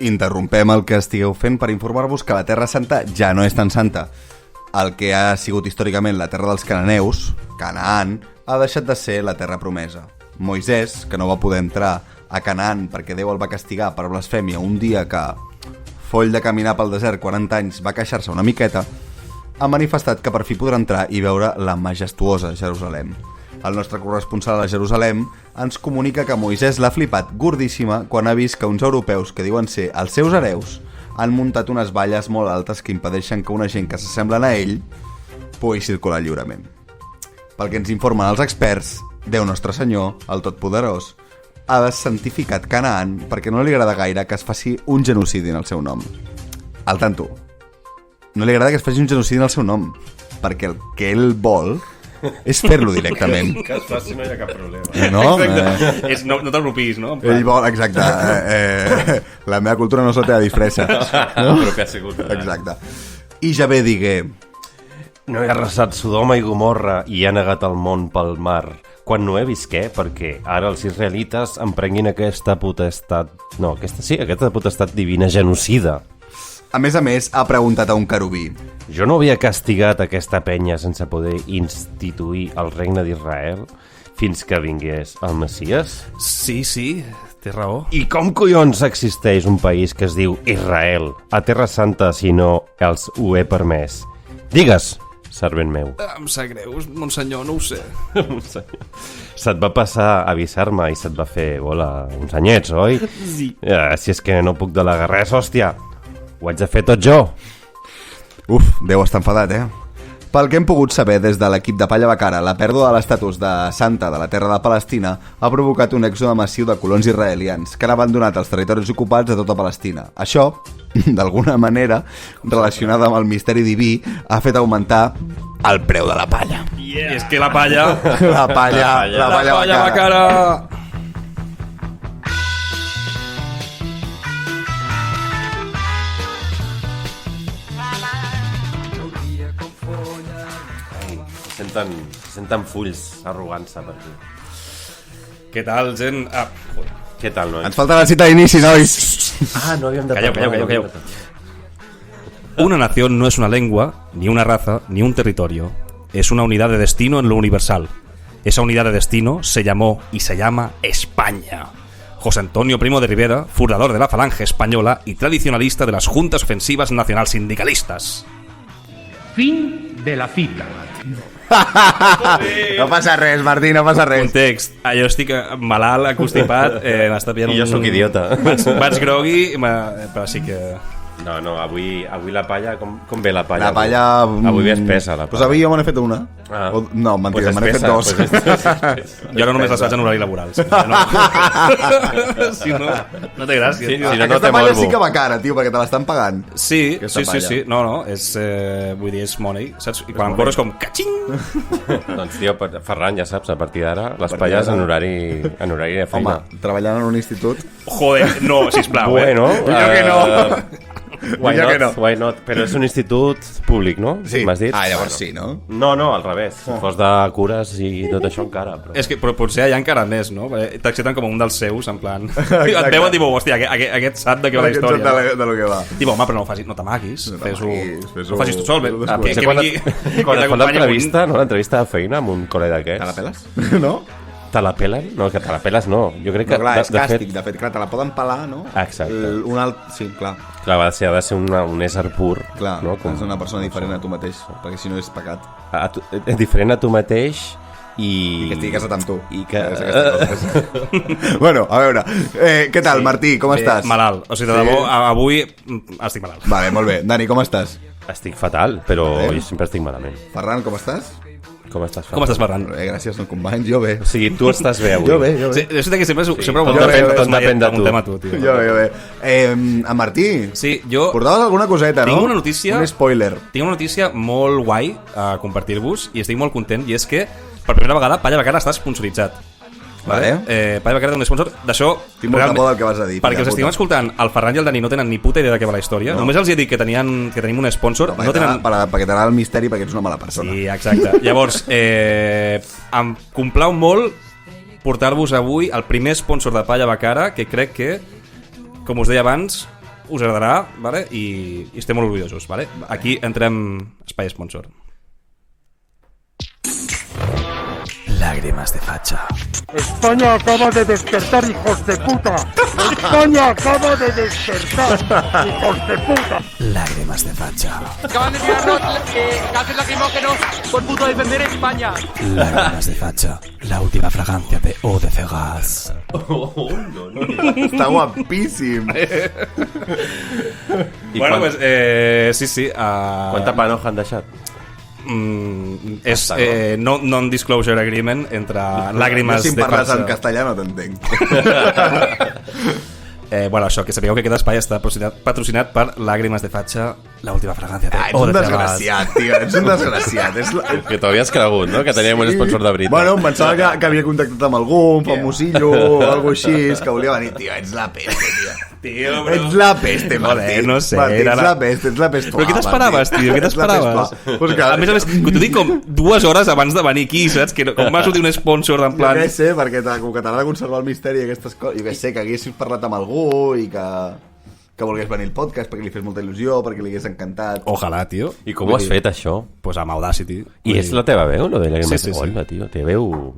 interrompem el que estigueu fent per informar-vos que la Terra Santa ja no és tan santa. El que ha sigut històricament la terra dels cananeus, Canaan, ha deixat de ser la terra promesa. Moisès, que no va poder entrar a Canaan perquè Déu el va castigar per blasfèmia un dia que, foll de caminar pel desert 40 anys, va queixar-se una miqueta, ha manifestat que per fi podrà entrar i veure la majestuosa Jerusalem. El nostre corresponsal a Jerusalem ens comunica que Moisès l'ha flipat gordíssima quan ha vist que uns europeus que diuen ser els seus hereus han muntat unes valles molt altes que impedeixen que una gent que s'assemblen a ell pugui circular lliurement. Pel que ens informen els experts, Déu Nostre Senyor, el Totpoderós, ha desantificat Canaan perquè no li agrada gaire que es faci un genocidi en el seu nom. Al tanto, no li agrada que es faci un genocidi en el seu nom, perquè el que ell vol és fer-lo directament. Que es faci, no hi ha cap problema. No? No t'apropis, no? Ell vol, exacte. La meva cultura no se la té a disfressa. No? Però que ha sigut. Exacte. I ja ve digué... No he arrasat Sodoma i Gomorra i ha negat el món pel mar. Quan Noé visqué, perquè ara els israelites emprenguin aquesta potestat... No, aquesta potestat divina genocida. A més, ha preguntat a un querubí. Jo no havia castigat aquesta penya sense poder instituir el regne d'Israel fins que vingués el Messies? Sí, té raó. I com collons existeix un país que es diu Israel a Terra Santa si no els ho he permès? Digues, servent meu. Em sap greu, monsenyor, no ho sé. Se't va passar a avisar-me i se't va fer bola uns anyets, oi? Sí. Si és que no puc delegar res, hòstia. Ho haig de fer tot jo. Déu està enfadat, Pel que hem pogut saber des de l'equip de Palla Bacara, la pèrdua de l'estatus de santa de la terra de Palestina ha provocat un èxode massiu de colons israelians que han abandonat els territoris ocupats de tota Palestina. Això, d'alguna manera, relacionada amb el misteri diví, ha fet augmentar el preu de la palla. Yeah. És que la palla... La palla Bacara! Senten fulls arrogant-se per aquí. Què tal, gent? Què tal, nois? Ens falta la cita d'inici, nois. No havíem de Calleu. Una nación no es una lengua, ni una raza, ni un territorio. Es una unidad de destino en lo universal. Esa unidad de destino se llamó y se llama España. José Antonio Primo de Rivera, fundador de la Falange Española y tradicionalista de las Juntas Ofensivas Nacionalsindicalistas. Fin de la cita. No passa res, Martí, no passa res. Context. Jo estic malalt, constipat, m'està pillant I jo sóc idiota. Vaig grogui, però sí que... No, avui la palla... Com ve la palla? La palla... Avui ve espessa, la palla. Pues avui jo me n'he fet una. No, mentida, me n'he fet dos. Jo no només les faig en horari laboral. Si no, no té gràcia. Si no, Aquesta palla sí que va cara, tio, perquè te l'estan pagant. Sí. No, és... vull dir, és money, saps? I quan corres com... Caching! Doncs, tio, Ferran, ja saps, a partir d'ara, les palles en horari de feina. Home, treballant en un institut... Joder, no, sisplau, Bueno, jo que no. Why not? Però és un institut públic, no? Sí. M'has dit? Llavors sí, no? No, al revés. Si fos de cures i tot això encara. Però... És que però potser hi ha encara més, no? T'accepten com un dels seus, en plan... Et veuen, tipo, hòstia, aquest sap de què va la història. Aquest sap de lo que va. Tipo, home, però no t'amaguis. No facis tu sol. Quan et fan l'entrevista, no? L'entrevista de feina amb un col·lega d'aquests. Te la peles? No? Te la pelen? No, que te la peles no. Jo crec que... No, clar, és càstig, de fet, clar, te la poden pelar, no? Exacte. Sí, clar. Clar, ha de ser un ésser pur. Clar, no? és una persona diferent a tu mateix, perquè si no és pecat. Diferent a tu mateix i que estigui casat amb tu. I que... Bueno, a veure, què tal, Martí, com estàs? Malalt, o sigui, de debò, avui estic malalt. Vale, molt bé. Dani, com estàs? Estic fatal, però jo sempre estic malament. Ferran, com estàs? Com estàs, Ferran? Gràcies, no company, jo bé. O sigui, tu estàs bé avui. Jo bé. Sí, és que sempre depèn de tu. Jo bé. A Martí, sí, jo... portaves alguna coseta, no? Tinc una notícia... Un spoiler. Tinc una notícia molt guai a compartir-vos i estic molt content, i és que per primera vegada Palla Bacara està sponsoritzat. Vale. Palla Bacara té un sponsor d'això. Tinc molta por del que vas a dir. Perquè els estiguem escoltant, el Ferran i el Dani no tenen ni puta idea de què va la història. Només els he dit que tenim un sponsor. No tenen... Perquè t'agrada el misteri, perquè ets una mala persona. Sí, exacte. Llavors, em complau molt portar-vos avui el primer sponsor de Palla Bacara, que crec que, com us deia abans, us agradarà, vale? I estem molt orgullosos. Vale? Aquí entrem espai sponsor. Lágrimas de facha. España acaba de despertar, hijos de puta. España acaba de despertar, hijos de puta. Lágrimas de facha. Acaban de tirarnos gases lacrimógenos por puto defender España. Lágrimas de facha. La última fragancia de Eau de Cegas. Està guapíssim. Bueno, pues sí. Quanta panoja han deixat? És non-disclosure agreement entre lágrimas si em de parles facha. en castellà no t'entenc. Bueno, això, que sapigueu que aquest espai està patrocinat per Lágrimas de Facha, la última fragancia de Ets Eau un de Cegas. desgraciat, tio, ets un desgraciat. Que t'havies cregut, no? Que teníem un sponsor de veritat. Bueno, em pensava que havia contactat amb algú, un famosillo o alguna així, que volia venir. Tio, ets la peste, tio. Tio, Ets la peste, Martí. Joder, no sé, Martí, era ets la- la peste, ets la peste. Però què t'esperaves, tio? Què t'esperaves? Pues que, A més, t'ho dic com 2 hores abans de venir aquí, saps? Que com m'ha sortit un sponsor d'en jo plan... què sé, perquè com que t'agrada de conservar el misteri i aquestes coses, jo què sé, que haguessis parlat amb algú i que volgués venir al podcast perquè li fes molta il·lusió, perquè li hagués encantat. Ojalà, tio. I com ho has fet, això? Pues amb Audacity. I és la teva veu, lo de Lágrimas? Sí. Hola, tio, te veu...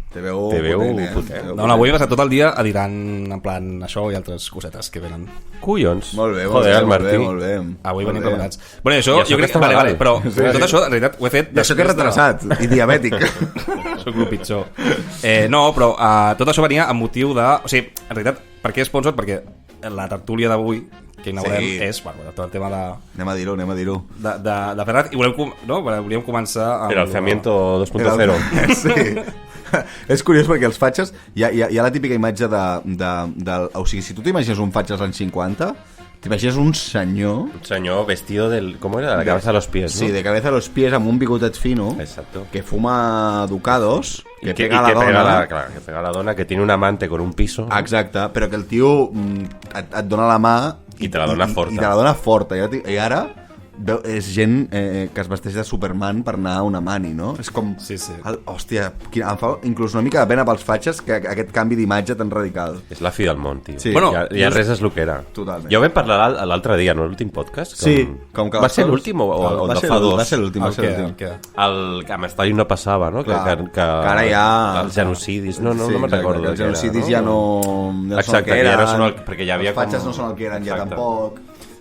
Te veu potent. potent. No, avui he passat tot el dia editant en plan això i altres cosetes que venen. Collons. Molt bé, Joder, el molt bé, Martí. molt bé. Avui venim Molt bé. preparats. Bueno, això I això jo que crec està que... Vale, malalt. però Sí. tot això, en realitat, ho he fet... I això que és retrasat i diabètic. Soc el pitjor. No, però tot això venia amb motiu de... O sigui, en realitat, per què sponsor? Perquè la tertúlia d'avui que inaugurem Sí. és bueno, tot el tema de Anem a dir-ho. de Ferrat i volíem començar amb... El alzamiento 2.0. Sí. És curiós perquè els fatxes hi ha la típica imatge o sigui, si tu t'imagines un fatxa als anys 50, t'imagines un senyor Un senyor vestido del... ¿Cómo era? De la cabeza a los pies, ¿no? sí, de cabeza a los pies amb un bigotet fino Exacto. que fuma ducados que que pega a la dona que pega a la dona, que tiene un amante con un piso. exacte, però que el tio et dona la mà I te la dona forta. i te la dona forta i ara és gent que es vesteix de Superman per anar a una mani, no? És com... Sí. Hòstia, em fa inclús una mica de pena pels fatxes que aquest canvi d'imatge tan radical. És la fi del món, tio. Sí. Bueno, ja res és el que era. Totalment. Ja ho vam parlar l'altre dia, no? L'últim podcast? Com que Va ser l'últim o va de ser fa dos? Va ser l'últim, va ser l'últim. El que amb Stalin no passava, no? Clar, que ara ja... Els genocidis, no Sí, me'n exacte, recordo. que els genocidis ja no són el Exacte, que que ja eren, no són perquè ja havia els fatxes com- no són el que eren ja Exacte. tampoc.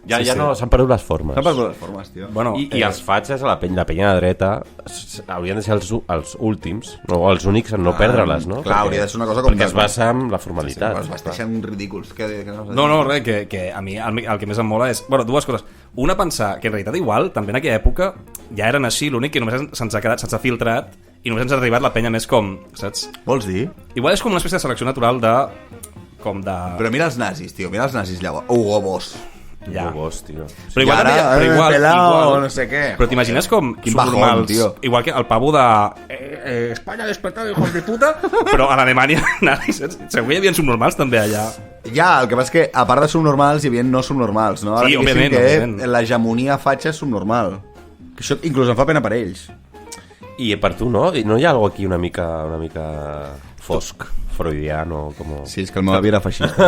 Ja no, s'han perdut les formes. S'han perdut les formes, tio. Bueno, I els fatxes, la penya de dreta, haurien de ser els últims, no, o els únics en no perdre-les, no? Clar, hauria de ser una cosa com perquè es basa en la Però formalitat. es vesteixen ridículs. No, res, que a mi el que més em mola és... Bueno, dues coses. Una, pensar que en realitat igual, també en aquella època, ja eren així, l'únic que només se'ns ha quedat, se'ns ha filtrat, i només ens ha arribat la penya més com, saps? Vols dir? Igual és com una espècie de selecció natural de... com de... Però mira els nazis, tio, mira els nazis llavors. Hugo Boss. Ja. Gos, tio. Però igual, I ara, també, però pelao, no sé què. Però t'imagines com Quin són bajón, normals, tio. igual que el pavo de Espanya despertado, hijos de puta, però a l'Alemanya nazis, segur que hi havia subnormals també allà. Ja, el que passa és que, a part de subnormals, hi havia no subnormals, no? Ara Sí, diguéssim òbviament, que òbviament. l'hegemonia fatxa és subnormal. Que això inclús em fa pena per ells. I per tu, no? No hi ha alguna aquí una mica fosc, freudiano, com... Sí, és que el meu avi era feixista.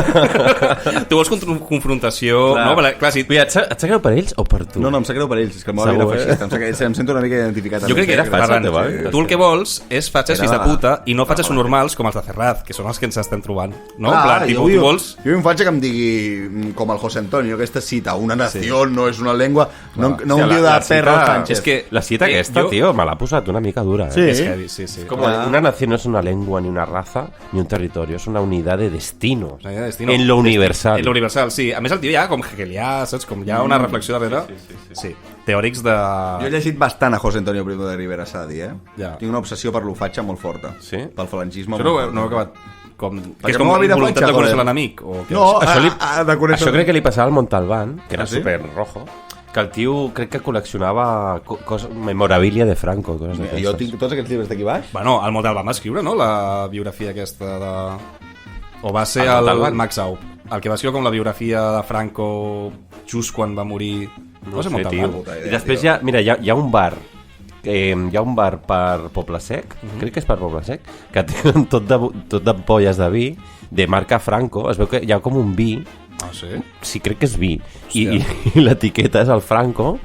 Tu vols confrontació... Clar. No? Vale, clar, sí. Mira, et sap greu per ells o per tu? No, em sap greu per ells, és que el meu avi era Segur, feixista. Em sento una mica identificat. Jo crec que era era falsa, Ferran. teva avi. Tu el que vols és fatxes Era- fills de puta i no fatxes normals com els de Ferraz, que són els que ens estem trobant. No? En plan, jo tu vols... Jo vull un fatxa que em digui, com el José Antonio, aquesta cita, una nació no és una llengua, no Hòstia, un diu de la cita- Perro Sánchez. És que La cita aquesta, jo- tio, me l'ha posat una mica dura, Sí. És heavy, sí. Como una nación no es una lengua, ni una raza, ni un territorio, es una unidad de destino. Una idea de destino. En lo universal. En lo universal, sí. A més, el tio ja com hegelià, saps? Com hi ha una reflexió darrere. Sí. Teòrics de... Jo he llegit bastant a José Antonio Primo de Rivera, s'ha de dir, Ja. Tinc una obsessió per l'ofatxa molt forta. Sí? Pel falangisme Això molt no ho he forta. acabat... Com... Que Perquè és com no havia de voluntat fatxa, de conèixer joder. l'enemic? O què No, és? això, de conèixer... Això crec que li passava al Montalbán, que era Ah, sí? super rojo, que el tio crec que col·leccionava memorabilia de Franco, coses d'aquestes. Jo tinc tots aquests llibres d'aquí baix. Bueno, el Montalbán va escriure, no?, la biografia aquesta de... O va ser El el Montalbán? Max Aup, el que va escriure com la biografia de Franco just quan va morir... No sé, Montalbán? tio. puta idea, I després tio. hi ha un bar hi ha un bar per Poble Sec, crec que és per Poble Sec, que tenen tot d'ampolles de vi de marca Franco. Es veu que hi ha com un vi Ah, sí? Sí, crec que és vi. I l'etiqueta és el Franco.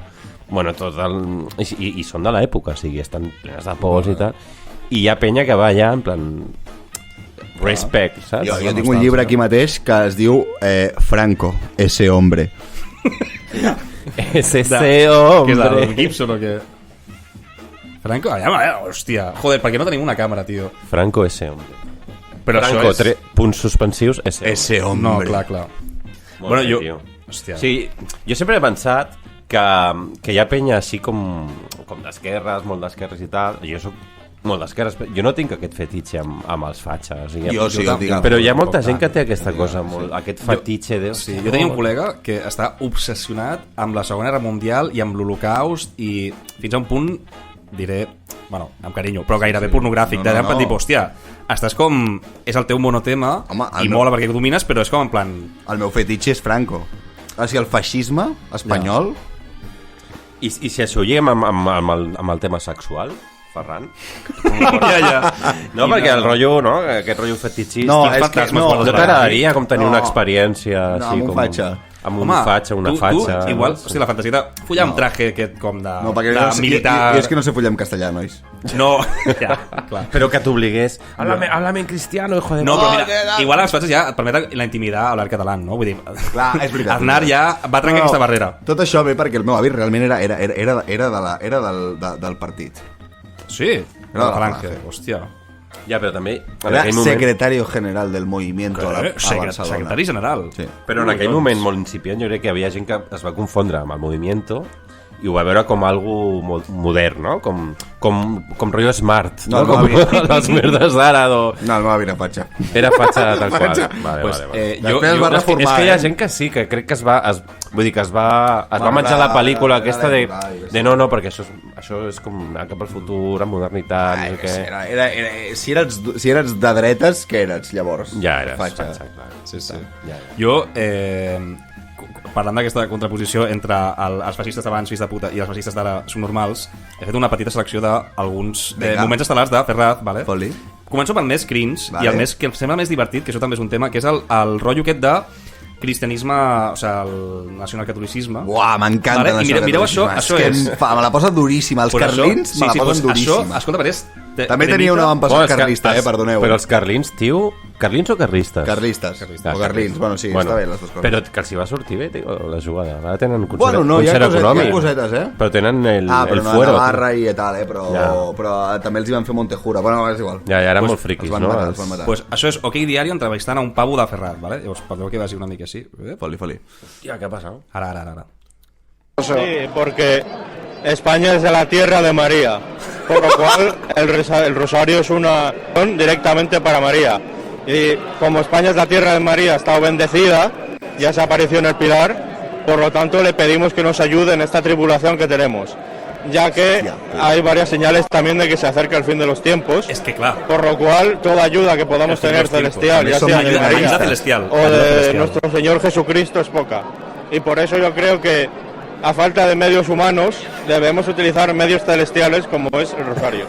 Bueno, i són de l'època, o sigui, estan plenes de pols i tal. I hi ha penya que va allà en plan... Respect, saps? Jo tinc un llibre aquí mateix que es diu Franco, ese hombre. Ese Què és hombre. el Gibson o què? Franco? Hòstia. Joder, per què no tenim una càmera, tio? Franco, ese hombre. Però Franco, això és... punts suspensius, ese hombre. No, clar. Molt Bueno, bé, jo... tio. Hòstia. Sí, jo sempre he pensat que hi ha penya així com d'esquerres, molt d'esquerres i tal. Jo soc molt d'esquerres, jo no tinc aquest fetitxe amb els fatxes. O sigui, Jo sí, jo tinc. però hi ha molta gent que té aquesta cosa, aquest fetitxe de... Sí, jo tenia un col·lega que està obsessionat amb la Segona Guerra Mundial i amb l'Holocaust i fins a un punt, diré, bueno, amb carinyo, però gairebé pornogràfic, No, no, de dir, hòstia, estàs com... És el teu monotema. Home, i mola perquè ho domines, però és com en plan... El meu fetitxe és Franco. O sigui, el feixisme espanyol... I si això ho lliguem amb el tema sexual, Ferran? Ja. No, perquè el rotllo, no? Aquest rotllo fetitxista... No, és que no t'agradaria com tenir No. una experiència No, així amb un com... fatxa. Amb un fatxa, una fatxa... Tu, igual, hòstia, la fantasia de follar amb traje aquest com de, No, perquè de jo, militar... jo és que no sé follar en castellà, nois. No, ja, clar. Però que t'obligués... Háblame en cristiano, hijo de... No, però mira, igual a les fatxes ja et permet la intimidar a l'art català, no? Vull dir, Clar, és veritat. Aznar ja va trencar aquesta barrera. Tot això ve perquè el meu avi realment era del partit. Sí, Era de la Falange, Falange. hòstia. Ja, però també... En Era aquell moment... secretario general del movimiento a Barcelona. Secretari general. Sí. Però en aquell moment molt incipient jo crec que hi havia gent que es va confondre amb el movimiento i ho va veure com algo molt modern, no? Com rotllo smart, No, no? Com les merdes d'ara. No, el meu avi era fatxa. Era fatxa tal qual. Vale, Pues, vale. Després va reformar, És que hi ha gent que sí, que crec que es va menjar la pel·lícula aquesta de no, perquè això és com anar cap al futur, amb modernitat, no sé què. Si eres de dretes, què eres, llavors? Ja eres Fatxa. fatxa, clar. Sí, sí. Ja. Jo, parlant d'aquesta contraposició entre els feixistes d'abans, fills de puta, i els feixistes d'ara subnormals, he fet una petita selecció d'alguns moments estel·lars de Ferraz, vale? Foli. Començo pel més cringe, Vale. i el més que em sembla més divertit, que això també és un tema, que és el rotllo aquest de cristianisme, o sigui, el nacionalcatolicisme. Uah, m'encanta Vale? I mireu això, catolicisme. això que és... me la posa duríssima. Els Però carlins això, me la posen duríssima. Això, escolta, però és... També tenia un avantpassat carlista, perdoneu. Però els carlins, tio... Carlins o carlistes? Carlistes. O carlins, bueno, sí, està bé les dues coses. Però que els hi va sortir bé, tio, la jugada. Ara tenen concert, Bueno, no, hi ha concert econòmic. hi ha cosetes, Però tenen el però no, fuero. Navarra i tal, però, Ja. però també els hi van fer Montejura. Bueno, és igual. Ja, eren molt friquis, Els van no? matar, els van matar. Pues això és OK Diario entrevistant a un pavo de Ferraz, ¿vale? Llavors, podeu que vagi una mica així. Foli. Hòstia, què ha passat? Ara. Sí, porque España es de la tierra de María, por lo cual el rosario es una oración directamente para María. Y como España es la tierra de María, ha estado bendecida, ya se apareció en el Pilar, por lo tanto le pedimos que nos ayude en esta tribulación que tenemos, ya que hay varias señales también de que se acerca el fin de los tiempos. És que clar, Por lo cual, toda ayuda que podamos El fin de tener los tiempos. celestial, ya Son sea de ayuda María celestial. o Ayuda de celestial. nuestro Señor Jesucristo, es poca. Y por eso yo creo que, a falta de medios humanos, debemos utilizar medios celestiales como es el rosario.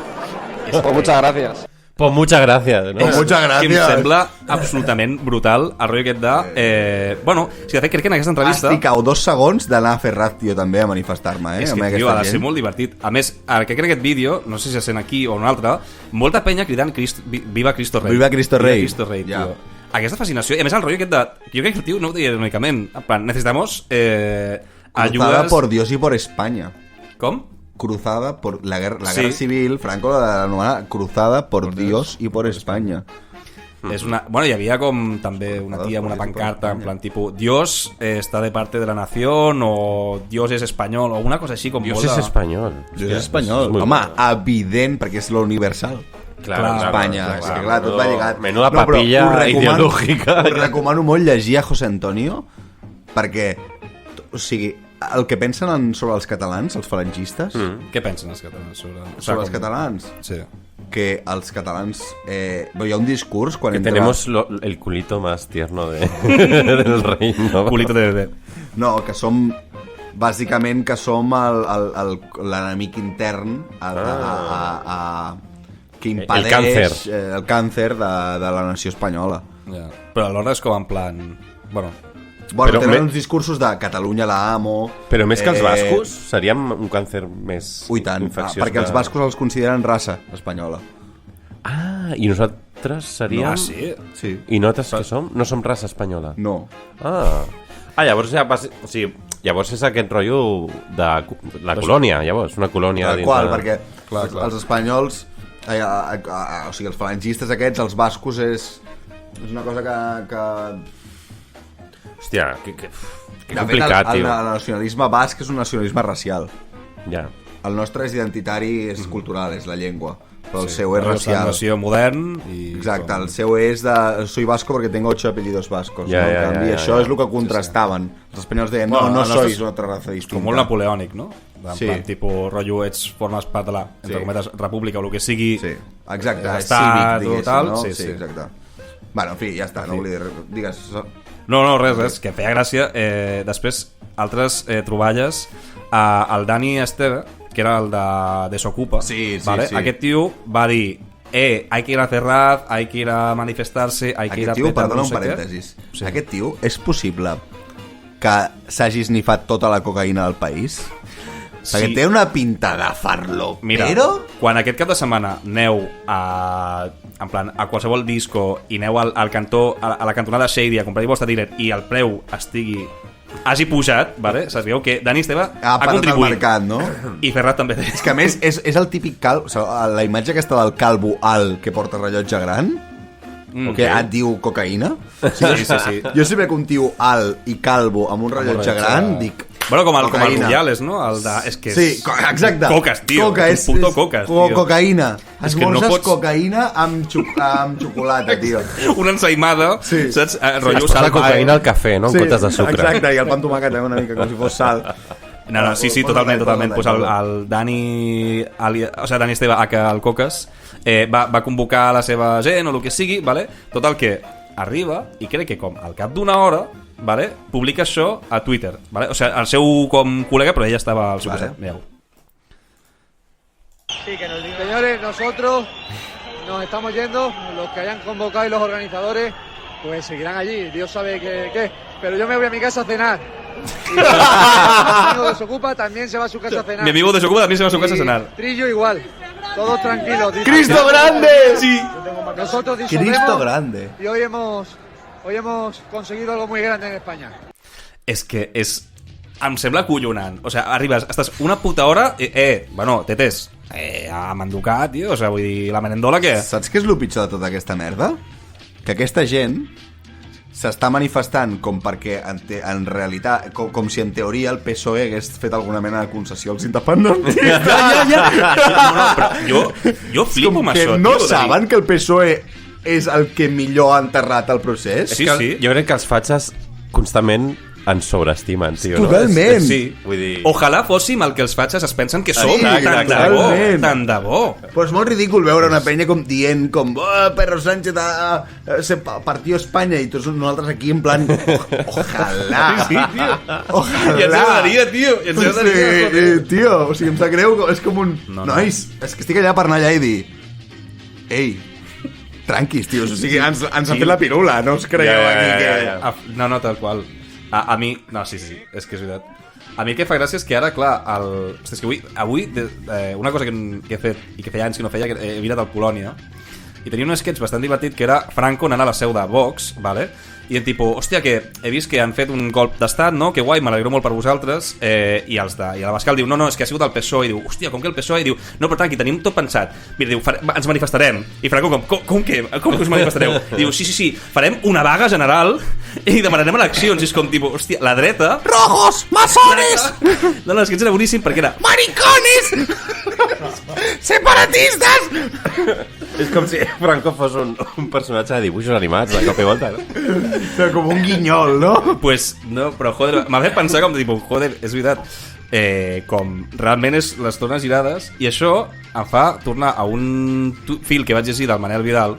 Pues muchas gracias. Pues muchas gracias, no? Muchas que em gràcies. sembla absolutament brutal el rotllo aquest de... Bueno, si de fet crec que en aquesta entrevista... Estic a 2 segons d'anar a Ferraz, tio, també, a manifestar-me, És amb que, aquesta tio, ha de gent. ser molt divertit. A més, ara que crec aquest vídeo, no sé si se sent aquí o un altre, molta penya cridant Viva Cristo Rei. Viva Cristo Rei. Viva Cristo Rei, Ja. tio. Aquesta fascinació, i a més el rotllo aquest de... Jo crec que el tio no ho deia únicament. En plan, necesitamos Cruzada ayudas... por Dios y por España. Com? Cruzada por la guerra Sí. civil, Franco la anomena Cruzada por Dios y por España. És una... Bueno, hi havia com també una tia amb una pancarta en plan tipus Dios està de parte de la nación o Dios és espanyol o una cosa així com Dios molt és de- espanyol. Dios és espanyol. Home, evident, perquè és lo universal. Clar, Espanya, és que clar, tot va lligat. Menuda però papilla us recomano- ideològica. Us recomano molt llegir a José Antonio, perquè, o sigui, el que pensen sobre els catalans, els falangistes, Què pensen els catalans sobre... sobre els catalans, Sí. que els catalans... hi ha un discurs quan Que entra... tenemos el culito más tierno del reino. Culito de bebé. No, que som... Bàsicament que som l'enemic intern que impedeix càncer. el càncer de la nació espanyola. Ja. Però alhora és com en plan... Bueno, Bueno, tenen uns discursos de Catalunya la amo... Però més que els bascos, seríem un càncer més infecciós. Perquè els bascos els consideren raça espanyola. Ah, i nosaltres seríem... No, sí. I nosaltres què som? No som raça espanyola? No. Llavors ja va ser... O sigui, llavors és aquest rotllo de la colònia, llavors, una colònia... Tal qual, perquè els espanyols... o sigui, els falangistes aquests, els bascos és una cosa que... Hòstia, que complicat, tio. El nacionalisme basc és un nacionalisme racial. Ja. El nostre és identitari, és cultural, és la llengua. Però el seu és racial. És nació modern i... Exacte, el seu és de... Soy vasco porque tengo 8 apellidos vascos. Ja, en canvi, això és el que contrastaven. Els espanyols deien, no sois una altra raza distinta. Com molt napoleònic, no? En plan, tipus, rotllo, formes part de la, entre cometes, república o el que sigui... Sí, exacte, estat, cívic, tal. no? Sí, exacte. Bueno, en fi, ja està, no volia dir... Digues... No, res, que feia gràcia. Després, altres troballes, el Dani Esteve, que era el de Desocupa, ¿vale? Aquest tio va dir hay que ir a Ferraz, hay que ir a manifestarse, hay que ir a... Perdona un parèntesis. Aquest tio, és possible que s'hagi snifat tota la cocaïna del país? Perquè té una pinta de farlo. Mira, quan aquest cap de setmana aneu a qualsevol disco i aneu al cantó, a la cantonada Shady a comprar-hi vostre tiret i el preu hagi pujat, vale? Sabeu que Dani Esteve ha contribuït mercat, no? I Ferrat també. És que a més és el típic calvo, la imatge aquesta del calvo alt que porta rellotge gran, que et diu cocaïna. Sí. Jo si veig un tio alt i calvo amb un rellotge gran, dic... Bueno, com el Rubiales, no? És que és... Sí, exacte. Coques, tio. Coca, és puto coques, tio. Cocaïna. Esmorzes cocaïna amb xocolata, tio. Una ensaïmada, saps? Rotllo sal. Cocaïna al cafè, no? En comptes de sucre. Exacte, i el pa amb tomàquet també una mica, com si fos sal. No, sí, totalment. Pues el Dani... O sigui, Dani Esteve, el Coques, va convocar la seva gent o el que sigui, vale? Total que arriba i crec que com al cap d'una hora, vale, publica això a Twitter, vale? O sea, el seu com col·lega, però ella estava al seu costat. Sí, que nos digan. Señores, nosotros nos estamos yendo, los que hayan convocado y los organizadores, pues seguirán allí, Dios sabe qué, pero yo me voy a mi casa a cenar. Y mi amigo Desocupa también se va a su casa a cenar. Mi amigo Desocupa también se va a su casa a cenar. Trillo igual, todos tranquilos. ¡Cristo grande! Sí. Nosotros Cristo grande. Y hoy hemos conseguido algo muy grande en España. És que em sembla acollonant. O sigui, arribes, estàs una puta hora bueno, tetes, a manducar, tio, o sigui, vull dir, la merendola què? Saps què és el pitjor de tota aquesta merda? Que aquesta gent s'està manifestant com perquè en realitat, com si en teoria el PSOE hagués fet alguna mena de concessió als independentistes. No, però jo flipo amb això, tio. No saben que el PSOE és el que millor ha enterrat el procés? Sí. Jo crec que els fatxes constantment ens sobreestimen, tio. Totalment. No? Sí, vull dir... Ojalà fóssim el que els fatxes es pensen que som. Totalment. Tant de bo. Però és molt ridícul veure una penya com dient Pedro Sánchez partió Espanya i tots nosaltres aquí en plan ojalà. Sí, tio. Ojalà. I ens agradaria, tio. Sí, tio, o sigui, em sap greu. És com un... Nois, és que estic allà per anar allà i dir ei, tranquis, tios, o sigui, ens han fet la pirula, no us creieu aquí que... No, tal qual. A mi... No, sí, és que és veritat. A mi el que fa gràcia és que ara, clar, és que avui una cosa que he fet i que feia anys que no feia, que he mirat al Polònia, i tenia un sketch bastant divertit que era Franco anant a la seu de Vox, vale? I en tipus, hòstia, que he vist que han fet un colp d'estat, no? Que guai, m'alegro molt per vosaltres. I l'Abascal diu, no, és que ha sigut el PSOE. I diu, hòstia, com que el PSOE? I diu, no, però tranqui, tenim tot pensat. Mira, diu, ens manifestarem. I Franco, com que us manifestareu? Diu, sí, farem una vaga general i demanarem eleccions. I és com, tipus, hòstia, la dreta... Rojos, masones! No, l'esquetx era boníssim perquè era... Maricones! Separatistes! És com si Franco fos un personatge de dibuixos animats de cop i volta, no? Com un guinyol, no? Pues no, però joder, m'ha fet pensar com de tipus, joder, és veritat, com realment és les tornes girades, i això em fa tornar a un fil que vaig llegir del Manel Vidal,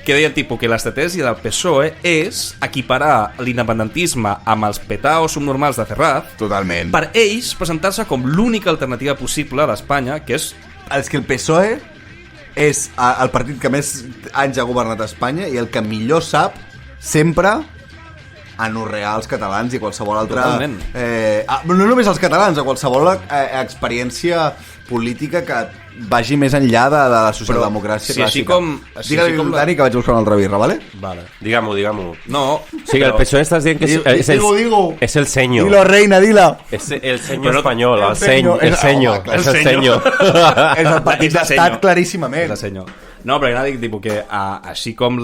que deia tipus que l'estratègia del PSOE és equiparar l'independentisme amb els petaos subnormals de Ferraz. Totalment. Per ells presentar-se com l'única alternativa possible d'Espanya, que és... És que el PSOE és el partit que més anys ha governat a Espanya i el que millor sap sempre anorrear els catalans i qualsevol altra... Totalment. No només els catalans, a qualsevol experiència política que vagi més enllà de la socialdemocràcia clàssica. Així com Dani, que vaig buscar una altra birra, ¿vale? Vale. Digue-m'ho. No, Sí, el PSOE estàs dient que és el senyo. Dilo, reina, dila. És el senyo espanyol, el senyo. És el senyo. És el partit d'estat, claríssimament. És el senyor. No, però dic tipus, que així com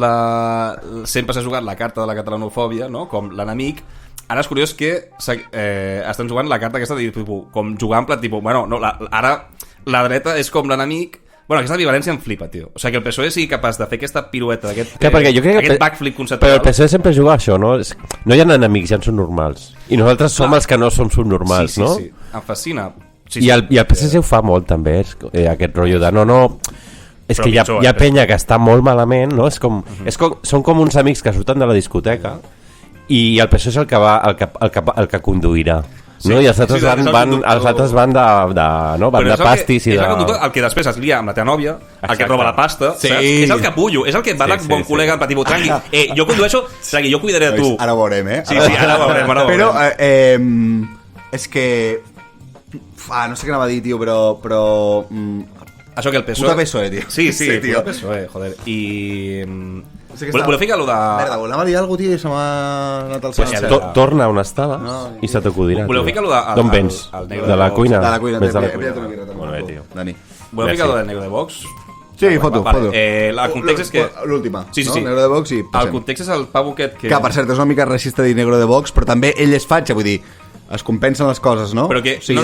sempre s'ha jugat la carta de la catalanofòbia, no? Com l'enemic, ara és curiós que estan jugant la carta aquesta, tipus, com jugar en plat, tipus, bueno, no, ara la dreta és com l'enemic. Bueno, aquesta ambivalència em flipa, tio. O sigui, que el PSOE sigui capaç de fer aquesta pirueta, aquest backflip conceptual. Però el PSOE sempre juga a això, no? No hi ha enemics, ja en són normals. I nosaltres som els que no som subnormals, no? Sí, em fascina. I el PSC ho fa molt, també, aquest rotllo de no... És que hi ha penya que està molt malament, no? Són com uns amics que surten de la discoteca i el PSOE és el que conduirà. No? I els altres van de pastis i de... El que després es lia amb la teva nòvia, el que roba la pasta, saps? És el capullo, és el que va de bon col·lega en tipus, tranqui, jo condueixo, tranqui, jo cuidaré a tu. Ara ho veurem, eh? Sí, ara ho veurem. Però és que... no sé què anava a dir, tio, però... Això que el PSOE... Puta PSOE, tio. Sí, tio. Puta PSOE, joder. I... Voleu ficar allò de... Merda, volem a dir alguna cosa, tio, i se m'ha anat al sant. Torna on estaves i se t'acudirà. Voleu ficar allò de... D'on vens? De la cuina? De la cuina. Molt bé, tio. Dani. Voleu ficar allò del negro de Vox? Sí, foto. El context és que... L'última. Sí. Negro de Vox i passem. El context és el pavo aquest que... Que, per cert, és una mica racista dir negro de Vox, però també ell és fatxa, vull dir... Es compensen les coses, no? Però que... Sí, jo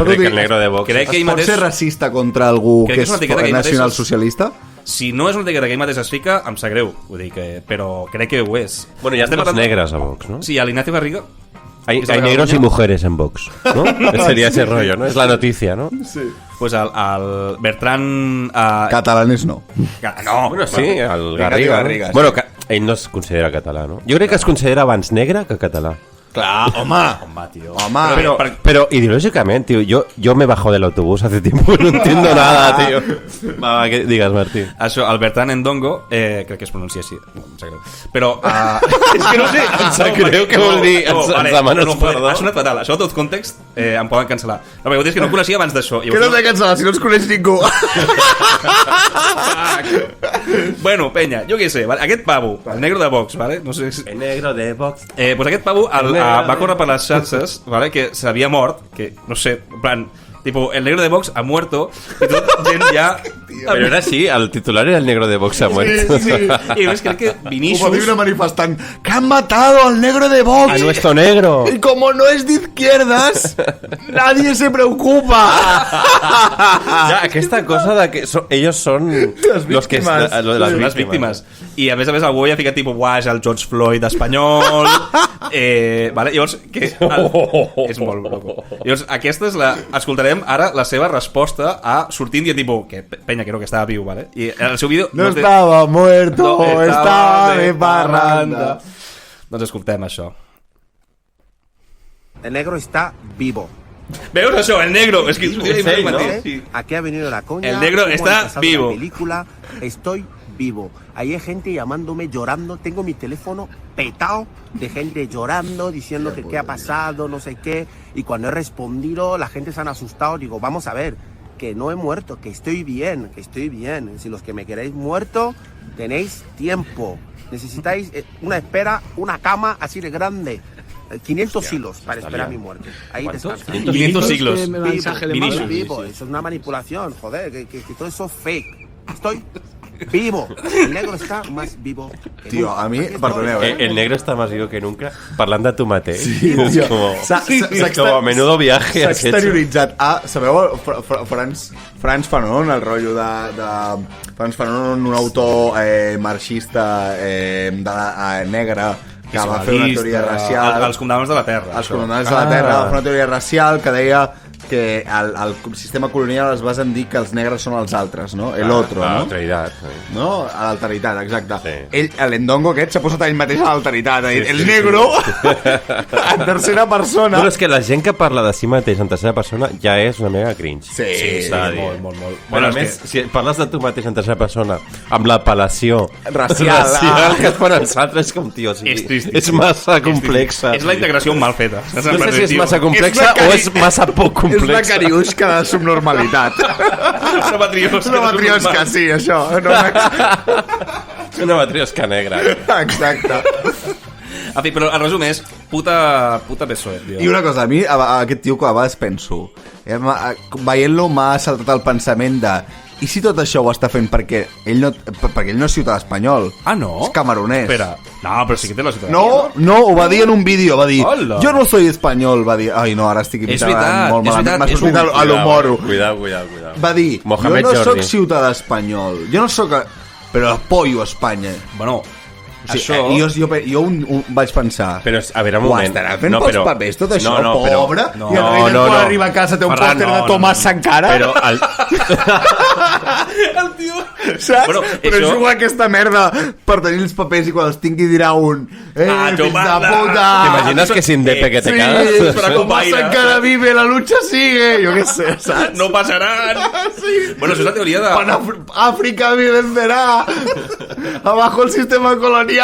crec que el negro de Vox... Es pot ser racista contra algú que és nacionalsocialista? Si no és una etiqueta que ell mateix es fica, em sap greu. Vull dir que... Però crec que ho és. Bueno, hi ha molts negres a Vox, no? Sí, a l'Ignacio Garriga... Hay negros y mujeres en Vox, ¿no? Sería ese rollo, ¿no? Es la noticia, ¿no? Sí. Pues al Bertran... Catalanes no. No, bueno, sí, el Garriga. No? Bueno, ell no es considera català, no? Jo crec que es considera abans negre que català. Clar, home, tío. Pero ideológicamente, tío, yo me bajo del autobús hace tiempo y no entiendo nada, tío. Va, ¿qué digas, Martí? Això, el Bertran Endongo, crec que es pronuncia així, em sap greu. Però... és que no sé... Em sap greu que vol dir... Ens demanes perdó. Ha sonat fatal, això tot context em poden cancel·lar. No, perquè és que no coneixia abans d'això. Que no t'he cancel·lat, si no ens coneix ningú. Bueno, penya, jo què sé, aquest pavo, el negro de Vox, ¿vale? No sé si... El negro de Vox. Pues aquest pavo va córrer per les xarxes, ¿vale? Que s'havia mort, que no sé, en plan, tipo, el negro de Vox ha muerto, i tot gent ja... Pero era así, el titular era el negro de Vox ha muerto. Sí. I només crec que Vinicius... Como dice una manifestant, que han matado al negro de Vox. A nuestro negro. Y como no es de izquierdas, nadie se preocupa. Ya, aquesta cosa de que ellos son los que... Les víctimes. I a més algú ha ficat tipus, uah, és el George Floyd espanyol. Vale? Llavors, és molt loco. Llavors, aquesta és la... Escoltarem ara la seva resposta a sortint i a tipus, que penya, creo que estaba vivo, ¿vale? Y el seu vídeo... No estava muerto, estava de parranda. Doncs escoltem això. El negro está vivo. ¿Veus això? El negro. Es que ¿no? Aquí ha venido la coña. El negro está vivo. La película, estoy vivo. Ahí hay gente llamándome, llorando. Tengo mi teléfono petado de gente llorando, diciendo que qué ha pasado, no sé qué. Y cuando he respondido, la gente se han asustado. Digo, vamos a ver, que no he muerto, que estoy bien, que estoy bien. Si los que me queréis muerto, tenéis tiempo. Necesitáis una espera, una cama así de grande. 500 hilos para esperar mi muerte. Ahí descansa. 500 siglos. Vivo. Eso es una manipulación, joder, que todo eso es fake. Estoy vivo. El negro está más vivo que Tio, nunca. a mi, perdoneu, El negro está más vivo que nunca parlant de tu mateix. Sí, tio. Com a menudo viaje. S'ha exterioritzat a... Sabeu Frantz Fanon, el rotllo de Frantz Fanon, un autor marxista negre que va fer una teoria racial. Els condemnats de la Terra. Els condemnats de la Terra va fer una teoria racial que deia que el sistema colonial es basa en dir que els negres són els altres, no? El otro, no? L'alteritat. No? A l'alteritat, exacte. Sí. L'endongo aquest s'ha posat a ell mateix a l'alteritat. El negro, en tercera persona. Però és que la gent que parla de si mateix en tercera persona ja és una mega cringe. Sí, molt. Bueno, a més, si parles de tu mateix en tercera persona amb l'apel·lació racial que et fan els altres, com, tio, o sigui, és massa complexa. És la integració mal feta. No sé si és massa complexa o és massa poc complexa. És la cariusca de subnormalitat. Una matriosca. Una matriosca, sí, això. Una matriosca negra. Exacte. En fi, però el resum és puta PSOE, tio. I una cosa, a mi, aquest tio, que a vegades penso, veient-lo m'ha saltat el pensament de i si tot això ho està fent perquè ell no és ciutadà espanyol? Ah, no? És camaronès. Espera, no, però sí que té la ciutadania. No, ho va dir en un vídeo, va dir, hola. jo no soy espanyol, va dir, ai no, ara estic imitant molt malament, m'ha sortit a l'humoro. Cuidado. Va dir, Mohamed jo no Jordi. soc ciutadà espanyol, jo no soc... però apoyo Espanya. Bueno, O sigui, això... jo vaig pensar, Però, a veure, un ho moment. estarà fent pels papers tot això, pobre, no, i en realitat quan arriba a casa té un Ferran, pòster de Tomàs Sankara. Però El tio... Saps? Bueno, però això... juga aquesta merda per tenir els papers i quan els tingui dirà un fills de puta. T'imagines que s'indepe que te Sí, cagas? Tomàs Sankara vive, la lucha sigue. Jo què sé, saps? No passaran. Sí. Bueno, això és la teoria de... África vencerá. Abajo el sistema colonial.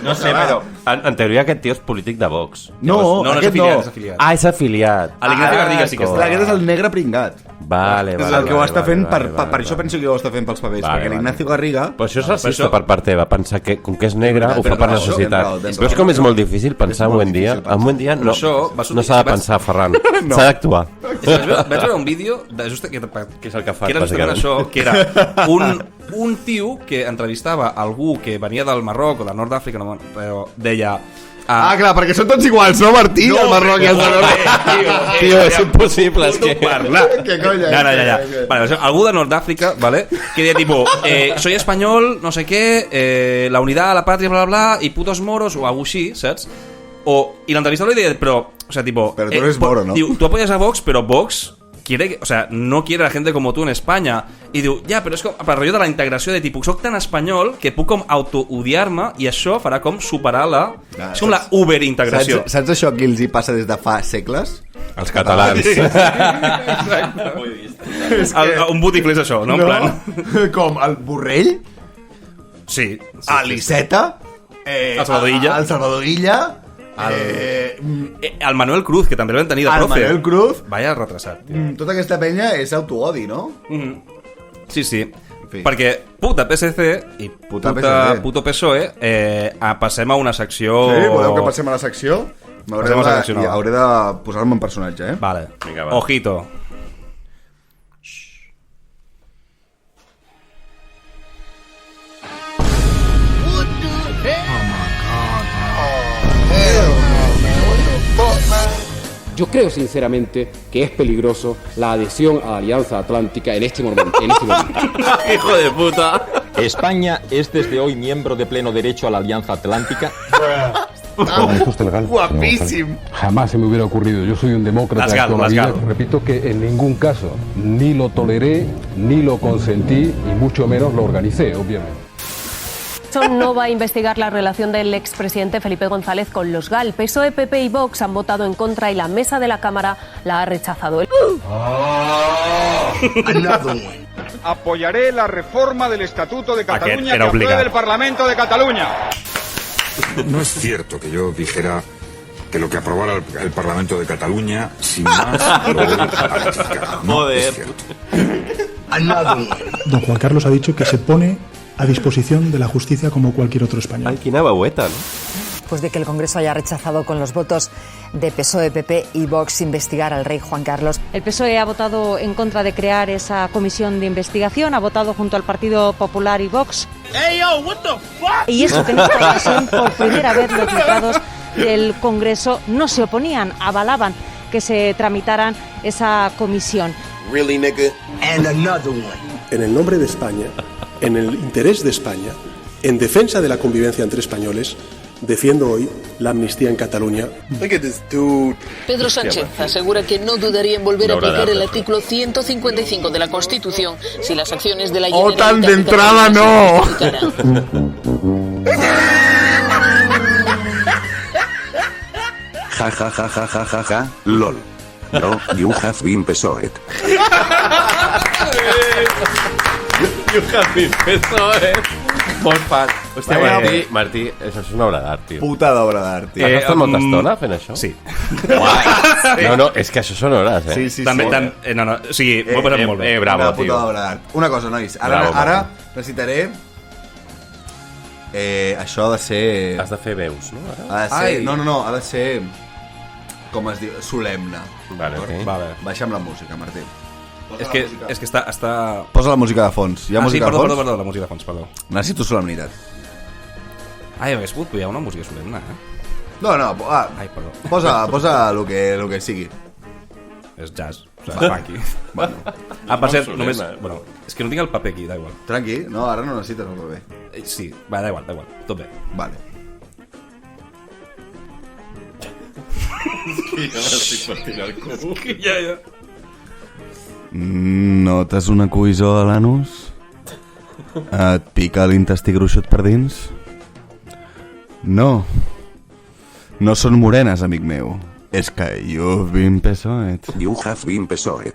No sé, però en teoria aquest tio és polític de Vox. No, No, aquest és no. afiliat. Ah, és afiliat. A l'Ignacio Garriga sí que està. Aquest és el negre pringat. Vale. És el que ho està fent per això penso que ho està fent pels papers, perquè l'Ignacio Garriga... Però això és racista per part teva, pensar que com que és negre ho fa per raó, necessitat. tens raó. Però és com és molt difícil pensar avui en dia. Avui en dia no s'ha de pensar, Ferran. S'ha d'actuar. Vaig veure un vídeo de just que és el que fa, era justament això, que era un tio que entrevistava algú que venia del Marroc o del nord d'Àfrica, no, però deia... clar, perquè són tots iguals, no, Martí? El Marroc i el Marroc. Tio, és impossible, és que... Què coña? Ya. Vale, algú de Nord d'Àfrica, ¿vale? Que diga tipo, soy español, no sé qué, la unidad, la patria, bla, bla, bla, y putos moros, o algo així, ¿sabes? Y l'entrevistador li deia, però, o sea, tipo... Pero tú eres moro, ¿no? Diu, tú apoyas a Vox, pero Vox quiere, o sea, no quiere a la gente como tú en España. I diu, ja, però és com per rotllo de la integració de tipus, soc tan espanyol que puc com autoodiar-me i això farà com superar la... és com la Uber-integració. Saps això que els hi passa des de fa segles? Els catalans. Un botifler és això, no? En plan... Com el Borrell? Sí. L'Iceta? El Salvador Illa. El Salvador Illa? El Manuel Cruz, que també el vam tenir de profe. El Manuel Cruz? Vaya retrasat. Tota aquesta penya és autoodi, no? Sí. Perquè puta PSC i puto PSOE passem a una secció... Sí, voleu que passem a la secció? Hauré de posar-me en personatge, eh? Vale. Vinga, va. Ojito. Yo creo sinceramente que es peligroso la adhesión a la Alianza Atlántica en este momento. Hijo de puta. España es desde hoy miembro de pleno derecho a la Alianza Atlántica. Guapísimo. Jamás se me hubiera ocurrido. Yo soy un demócrata de toda la vida. Repito que en ningún caso ni lo toleré, ni lo consentí, y mucho menos lo organicé, obviamente. No va a investigar la relación del expresidente Felipe González con los GAL. PSOE, PP y Vox han votado en contra y la mesa de la Cámara la ha rechazado. Apoyaré la reforma del Estatuto de Cataluña que obligado. apruebe el Parlamento de Cataluña. No es cierto que yo dijera que lo que aprobara el Parlamento de Cataluña, sin más, lo debe ratificar. No es cierto. Don Juan Carlos ha dicho que se pone a disposición de la justicia como cualquier otro español. Ay, quina babueta, ¿no? Después de que el Congreso haya rechazado con los votos de PSOE, PP y Vox investigar al rey Juan Carlos. El PSOE ha votado en contra de crear esa comisión de investigación, ha votado junto al Partido Popular y Vox. Hey, yo, what the fuck? Y eso que en esta ocasión, por primera vez, los diputados del Congreso no se oponían, avalaban que se tramitaran esa comisión. Really, nigga? And another one. En el nombre de España, en el interés de España, en defensa de la convivencia entre españoles, defiendo hoy la amnistía en Cataluña. Pedro Sánchez asegura que no dudaría en volver a aplicar el artículo 155 de la Constitución si las acciones de la Generalitat... ¡OTAN de entrada no! Ja, ja, ja, ja, ja, ja, ja, lol. No, you have been PSOE. You have been PSOE. Molt fan. Hòstia, Martí, això és una obra d'art, tio. Puta d'obra d'art, tio. Has estat molta estona fent això? Sí. Guai. No, és que això són hores, eh? Sí. També, no, o sigui, m'ho he passat molt bé. Bravo, una puta tio. d'obra d'art. Una cosa, nois, ara necessitaré... això ha de ser... Has de fer veus, no? Ha de ser... No, ha de ser... Com es diu? Solemne. Vale, ok. Baixa'm la música, Martí. És que està... Posa la música de fons. Hi ha música de fons? Perdó, la música de fons, perdó. Necessito solemnitat. Hauria pogut pujar una música solemne, eh? No, Ai, perdó. Posa el que sigui. És jazz, o sigui, funky. Bueno. Per cert, només... Bueno, és que no tinc el paper aquí, da igual. Tranqui, no, ara no necessites el paper. Sí, va, da igual, tot bé. Vale. És que jo m'estic partint el cul. És que ja... Notes una coïssor a l'anus? Et pica l'intestí gruixut per dins? No. No són morenes, amic meu. És que you've been PSOE. You have been PSOE.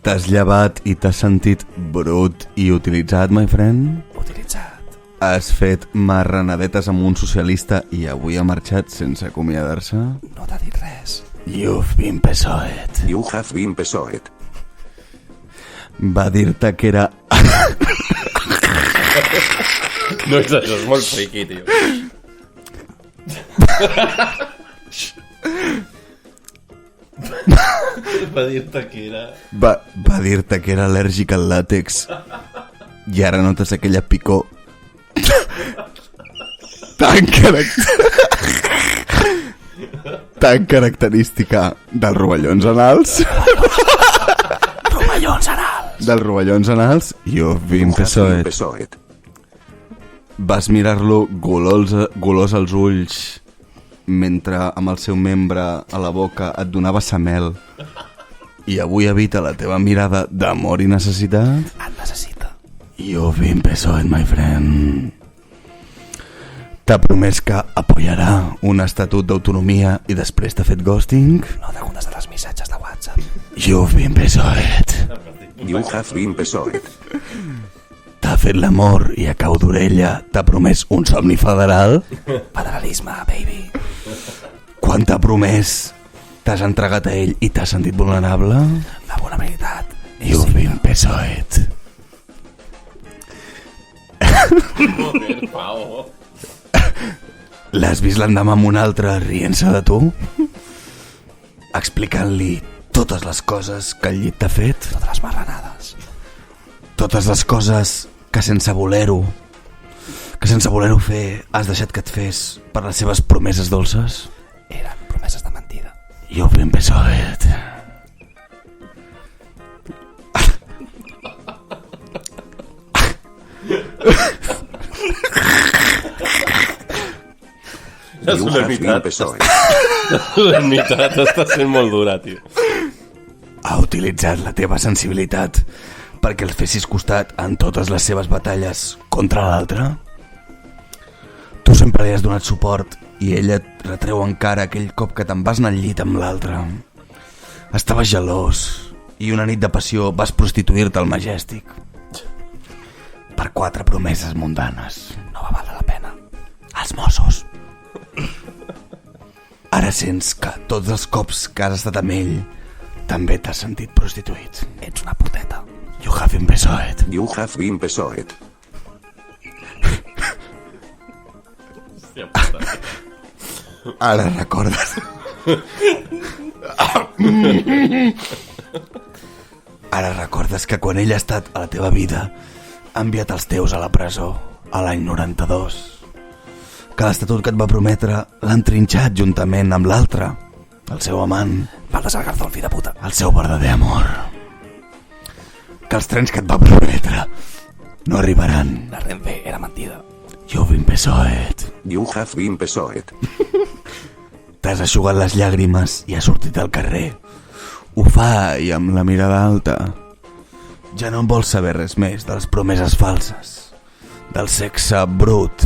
T'has llevat i t'has sentit brut i utilitzat, my friend? Utilitzat. Has fet marranadetes amb un socialista i avui ha marxat sense acomiadar-se? No t'ha dit res. You've been PSOE. You have been PSOE. Va dir-te que era... No és això, és molt friqui, tio. Va dir-te que era... Va dir-te que era al·lèrgic al làtex i ara notes aquella picor tan característica dels rovellons anals. Dels rovellons anals. You've been PSOE. Vas mirar-lo golós als ulls mentre amb el seu membre a la boca et donava sa mel i avui habita la teva mirada d'amor i necessitat. Et necessita. You've been PSOE, my friend. T'ha promès que apoyarà un estatut d'autonomia i després t'ha fet ghosting? No t'ha contestat els missatges de WhatsApp. You've been PSOE. You have been PSOE. T'ha fet l'amor i a cau d'orella t'ha promès un somni federal? Federalisme, baby. Quan t'ha promès t'has entregat a ell i t'has sentit vulnerable? La vulnerabilitat. You've been PSOE. Joder, Pau. L'has vist l'endemà amb un altre rient-se de tu? Explicant-li totes les coses que el llit t'ha fet? Totes les marranades. Totes les coses que sense voler-ho fer has deixat que et fes per les seves promeses dolces? Eren promeses de mentida. You've been PSOE. La solemnitat està sent molt dura, tio. Ha utilitzat la teva sensibilitat perquè els fessis costat en totes les seves batalles contra l'altre? Tu sempre li has donat suport i ella et retreu encara aquell cop que te'n vas anar al llit amb l'altre. Estaves gelós i una nit de passió vas prostituir-te al Majestic per 4 promeses mundanes. No va valer la pena. Els Mossos. Ara sents que tots els cops que has estat amb ell també t'has sentit prostituït. Ets una puteta. You have been PSOE. You have been PSOE. Ara recordes. Ara recordes que quan ell ha estat a la teva vida ha enviat els teus a la presó a l'any 92. Que l'estatut que et va prometre l'han trinxat juntament amb l'altre, el seu amant. Baltasar Garzón, fill de puta. El seu verdader amor. Que els trens que et va prometre no arribaran. La Renfe era mentida. You've been PSOE. You have been PSOE. T'has aixugat les llàgrimes i has sortit al carrer. Ho fa i amb la mirada alta. Ja no en vols saber res més de les promeses falses, del sexe brut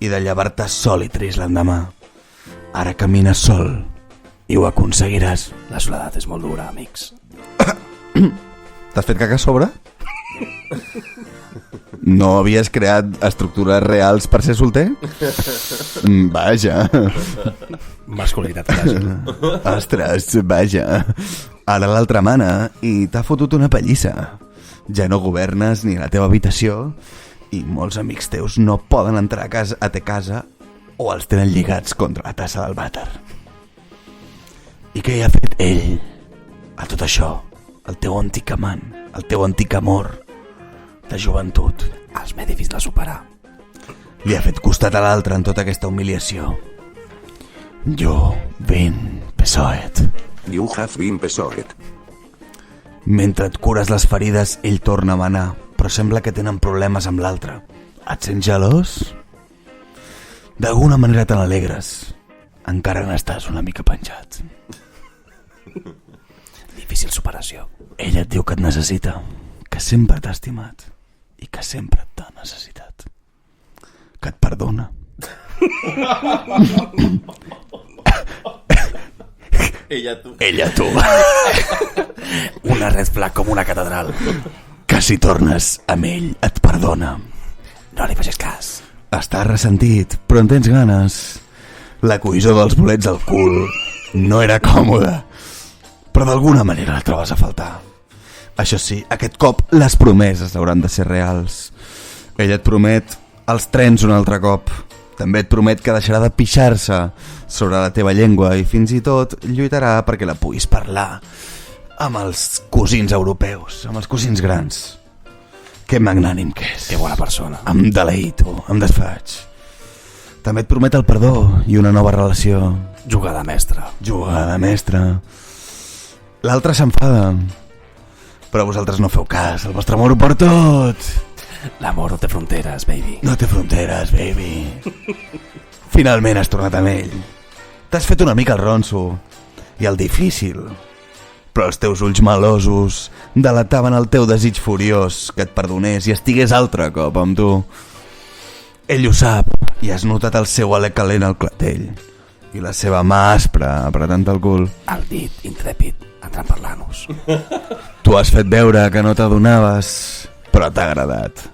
i de llevar-te sol i trist l'endemà. Ara camines sol i ho aconseguiràs. La soledat és molt dura, amics. T'has fet caca a sobre? No havies creat estructures reals per ser solter? Vaja. Masculinitat fràgil. Ostres, vaja. Ara l'altra mana i t'ha fotut una pallissa. Ja no governes ni a la teva habitació i molts amics teus no poden entrar a te casa o els tenen lligats contra la tassa del vàter. I què hi ha fet ell a tot això? El teu antic amant, el teu antic amor de joventut. És més difícil de superar. Li ha fet costat a l'altre en tota aquesta humiliació. Jo ben PSOE. You have been PSOE. Mentre et cures les ferides, ell torna a manar, però sembla que tenen problemes amb l'altre. Et sents gelós? D'alguna manera te n'alegres. Encara n'estàs una mica penjat. Difícil superació. Ella et diu que et necessita, que sempre t'ha estimat i que sempre t'ha necessitat. Que et perdona. Ella tu. Una red flag com una catedral. Que si tornes amb ell et perdona. No li facis cas. Estàs ressentit, però en tens ganes. La coïsó dels bolets al cul no era còmoda, però d'alguna manera la trobes a faltar. Això sí, aquest cop les promeses hauran de ser reals. Ella et promet els trens un altre cop. També et promet que deixarà de pixar-se sobre la teva llengua i fins i tot lluitarà perquè la puguis parlar amb els cosins europeus, amb els cosins grans. Que magnànim que és. Que bona persona. Em deleito, em desfaig. També et promet el perdó i una nova relació. Jugada mestra. Jugada mestra. L'altre s'enfada, però vosaltres no feu cas, el vostre amor ho per tot. L'amor no té fronteres, baby. No té fronteres, baby. Finalment has tornat amb ell. T'has fet una mica el ronso i el difícil, però els teus ulls melosos delataven el teu desig furiós que et perdonés i estigués altre cop amb tu. Ell ho sap i has notat el seu alè calent al clatell i la seva mà aspra apretant el cul. El dit intrèpid entrant per l'anus. Tu has fet veure que no t'adonaves, però t'ha agradat.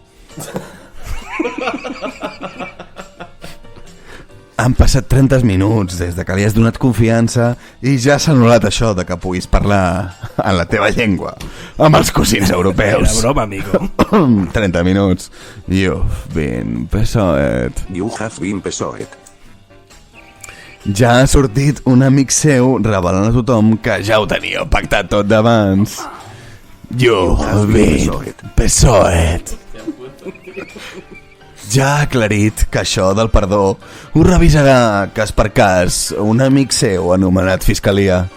Han passat 30 minuts des de que li has donat confiança i ja s'ha anul·lat això de que puguis parlar en la teva llengua amb els cosins europeus. Era broma, amigo. 30 minuts. You've been PSOE. You have been PSOE. Ja ha sortit un amic seu revelant a tothom que ja ho teníeu pactat tot d'abans. You've been PSOE. Ja ha aclarit que això del perdó ho revisarà cas per cas un amic seu anomenat Fiscalia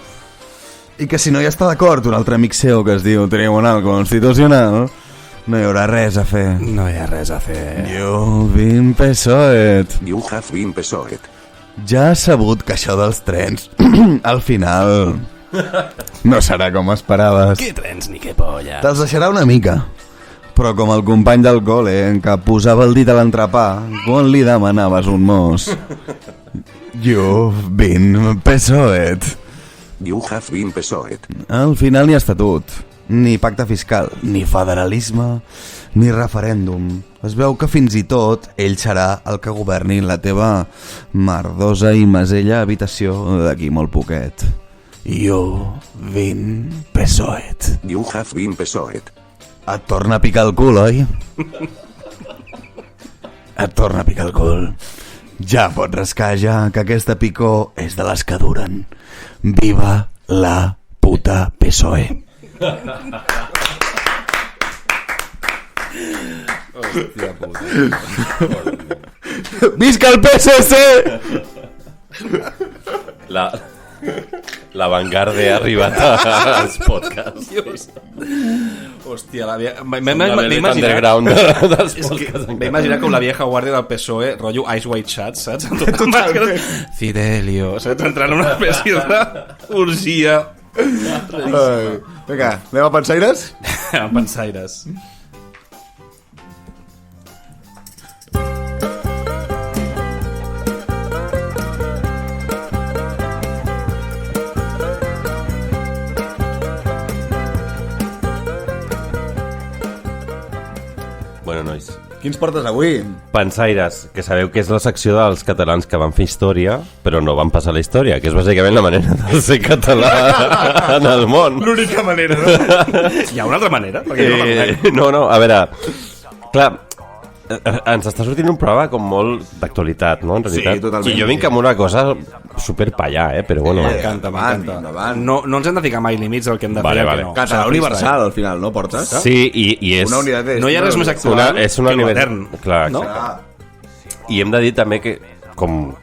i que si no hi està d'acord un altre amic seu que es diu Tribunal Constitucional no hi haurà res a fer. No hi ha res a fer. You've been PSOE. You have been PSOE. Ja has sabut que això dels trens al final no serà com esperaves. Què trens ni què polla. Te'ls deixarà una mica, però com el company del col·le que posava el dit a l'entrepà quan li demanaves un mos. You've been PSOE. You have been PSOE. Al final ni estatut, ni pacte fiscal, ni federalisme, ni referèndum. Es veu que fins i tot ell serà el que governi la teva merdosa i masella habitació d'aquí molt poquet. You've been PSOE. You have been PSOE. Et torna a picar el cul, oi? Et torna a picar el cul. Ja pots rascar ja que aquesta picor és de les que duren. Viva la puta PSOE. Hòstia puta. Visca el PSC! L'avantgarde ha arribat als podcasts. Hòstia, m'he imaginat com la vieja guàrdia del PSOE, rotllo Ice White Chat, saps? Totalment. Fidelio, saps? Entrant en una espècie d'orgia. Vinga, anem a pensaires? A pensaires. Bueno, nois. Quins portes avui? Pensaires, que sabeu que és la secció dels catalans que van fer història, però no van passar la història, que és bàsicament la manera de ser català en el món. L'única manera, no? Hi ha una altra manera? No, a veure, clar, ens està sortint un programa com molt d'actualitat, no? En realitat. Sí, totalment. I jo vinc amb una cosa super pallà, però bueno. M'encanta. No ens hem de ficar mai límits del que hem de fer. Vale. Català universal, al final, no portes? Sí, i és... Una unitat no hi ha res més actual és una que modern. Clar, i hem de dir també que, com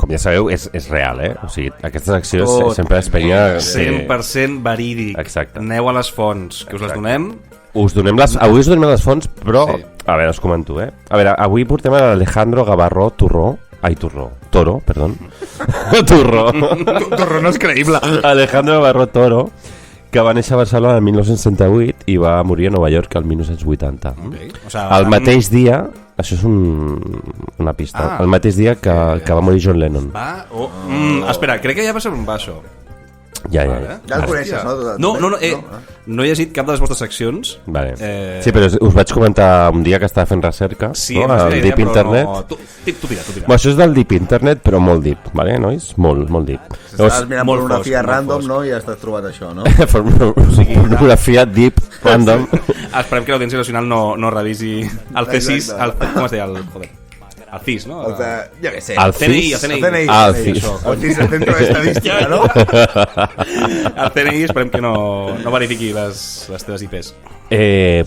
ja sabeu, és real, O sigui, aquestes accions sempre es penya... 100% verídic. Exacte. Aneu a les fonts, que us les donem... Avui us donem les fonts, però... Sí. A veure, us comento, A veure, avui portem a l'Alejandro Gavarró Toro, perdó. Turró. Turró no és creïble. Alejandro Gavarró Toro, que va néixer a Barcelona el 1968 i va morir a Nova York el 1980. Okay. O sigui, el mateix dia, això és una pista, el mateix dia que va morir John Lennon. Espera, crec que ja va ser un va, això. Ja el coneixes, no? No he llegit cap de les vostres seccions. Vale. Sí, però us vaig comentar un dia que estava fent recerca, al Deep Internet. Tu tira. Això és del Deep Internet, però molt deep, vale, nois? Molt deep. Estaves mirant pornografia random, no? I has trobat això, no? Pornografia deep random. Esperem que l'Audiència Nacional no revisi el C6, com es deia? El CIS, no? Jo què sé. El CNI. El CIS, el Centro d'Estadística, no? El CNI esperem que no verifiqui les teves IPs.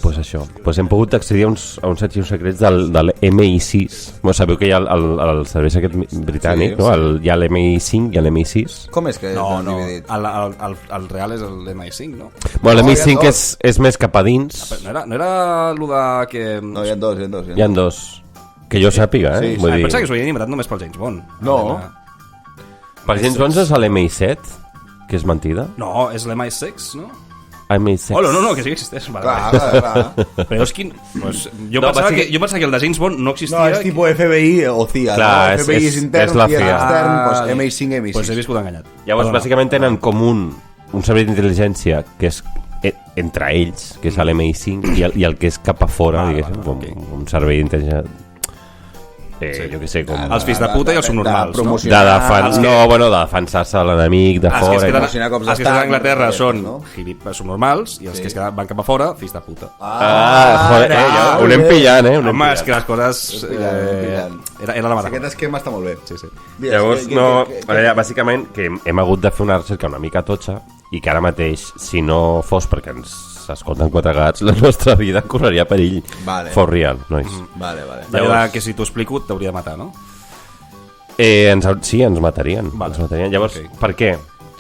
Pues això. Pues hem pogut accedir a uns arxius secrets del MI6. Sabeu que hi ha el servei secret britànic, no? Hi ha l'MI5 i l'MI6. Com és que no, dividit? El real és l'MI5, no? Bueno, l'MI5 és més cap a dins. No era allò de que... No, hi ha dos. Hi ha dos. Que jo sàpiga, Sí. Pensava que s'ho havien inventat només pel James Bond. No. Per James Bond és l'MI7, que és mentida. No, és l'MI6, no? MI6. No, que sí que existeix. Clar. Però és quin... Jo pensava que el de James Bond no existia. No, és tipus FBI o CIA. Clar, FBI és intern, és la CIA. extern, MI5, MI6. Pues he viscut enganyat. Llavors, bàsicament tenen com un servei d'intel·ligència que és entre ells, que és l'MI5, i el que és cap a fora, diguéssim, un servei d'intel·ligència... jo què sé, com... Els fills de puta i els subnormals, no? De defensar-se l'enemic de fora. Els que estan a Anglaterra són subnormals i els que van cap a fora, fills de puta. Joder, ho anem pillant, Home, és que les coses... Era la mare. Aquest esquema està molt bé. Sí. Llavors, bàsicament, que hem hagut de fer una recerca una mica totxa i que ara mateix, si no fos perquè ens s'escolten quatre gats, la nostra vida correria perill. For real, nois. Vale. D'allò que si t'ho explico t'hauria de matar, no? Sí, ens matarien. Llavors, per què?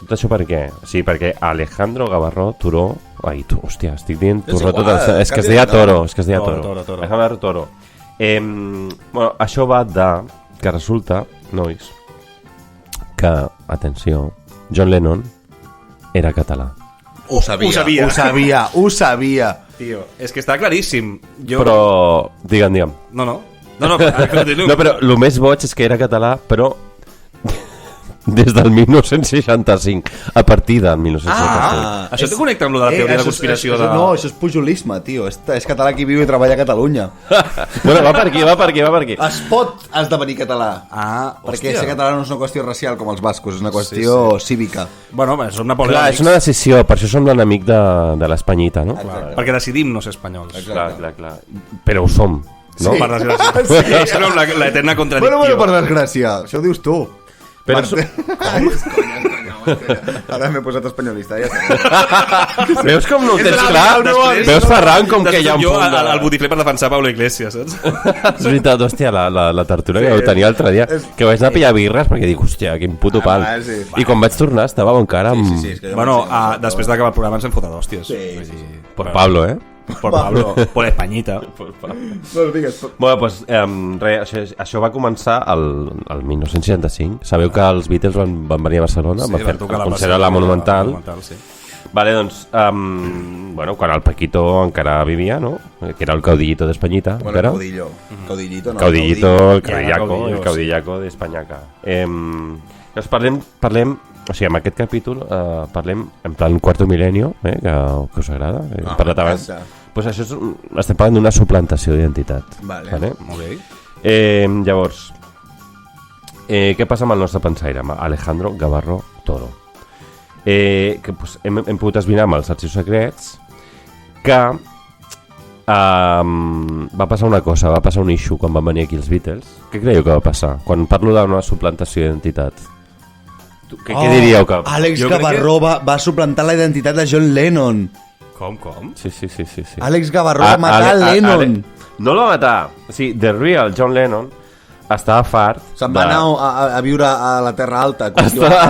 Tot això per què? Sí, perquè Alejandro Gavarró Turó... Ai, hòstia, estic dient Turó tot el... És que es deia Toro. Alejandro Toro. Bueno, això va de... Que resulta, nois, que, atenció, John Lennon era català. Ho sabia. Tio, és que està claríssim. Però, digue'm. No, però el més boig és que era català, però des del 1965, a partir del 1965. Això te connecta amb lo de la teoria de conspiració de... No, això és pujolisme, tio. És català qui viu i treballa a Catalunya. Bueno, va per aquí. Es pot esdevenir català. Perquè ser català no és una qüestió racial com els bascos, és una qüestió cívica. Bueno, som napoleònics. Clar, és una decisió, per això som l'enemic de l'espanyita, no? Perquè decidim no ser espanyols. Clar. Però ho som, no? Per desgràcia. És l'eterna contradicció. Bueno, per desgràcia. Això ho dius tu. Però Ara m'he posat espanyolista, ja Veus com no ho tens clar? Veus, Ferran, com que hi ha un punt punt el botifler per defensar Pablo Iglesias, saps? És veritat, hòstia, la tortura que vau tenir l'altre dia, que vaig anar a pillar birres perquè dic, hòstia, quin puto pal. I quan vaig tornar estàveu encara amb... Bueno, després d'acabar el programa ens hem fotat d'hòsties. Por Pablo, Por Pablo, por Españita. Bueno, doncs això va començar el 1965. Sabeu que els Beatles van venir a Barcelona, van fer el concert a la Monumental. Vale, doncs, quan el Paquito encara vivia, no? Que era el caudillito de Españita. Bueno, caudillo. Caudillito, no. Caudillito, el caudillaco de Españaca. Doncs parlem, o sigui, en aquest capítol parlem en plan Cuarto Milenio, que us agrada. Parlat abans. Pues això estem parlant d'una suplantació d'identitat. Vale. Molt bé. Llavors, què passa amb el nostre pensaire, amb Alejandro Gavarro Toro? Que hem pogut esbrinar amb els arxius secrets que va passar una cosa, va passar un issue quan van venir aquí els Beatles. Què creieu que va passar? Quan parlo d'una suplantació d'identitat, què diríeu que... Àlex Gavarró va suplantar la identitat de John Lennon. Com? Sí. Àlex Gavarró va matar Lennon. No el va matar. O sigui, The Real John Lennon estava fart. Se'n va anar a viure a la Terra Alta a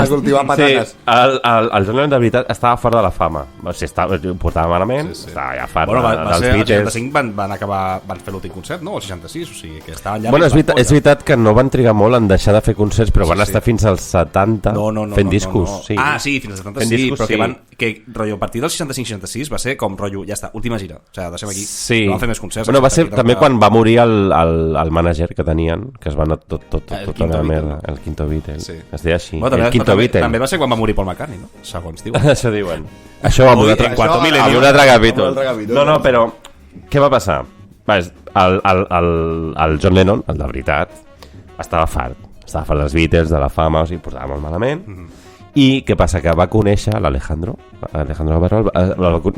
cultivar patates. Sí, el John Lennon de veritat estava fort de la fama. O sigui, ho portava malament, estava ja fart dels Beatles. El 65 van fer l'últim concert, no? El 66, o sigui, que estaven ja... Bueno, és veritat que no van trigar molt en deixar de fer concerts, però van estar fins als 70 fent discos. Sí, fins als 70 sí, però que van... Que, rotllo, a partir del 65-66 va ser com, rotllo, ja està, última gira. O sigui, deixem aquí. No van fer més concerts. Bueno, va ser també quan va morir el mànager que tenien, que es va anar tot a la merda. El Quinto Beatle. Es deia així. El Quinto Beatle. També va ser quan va morir Paul McCartney, no? Segons diuen. Això diuen. Això amb un altre capítol. No, però què va passar? El John Lennon, el de veritat, estava fart. Estava fart dels Beatles, de la fama, o sigui, portava molt malament. I què passa? Que va conèixer l'Alejandro Gavarro,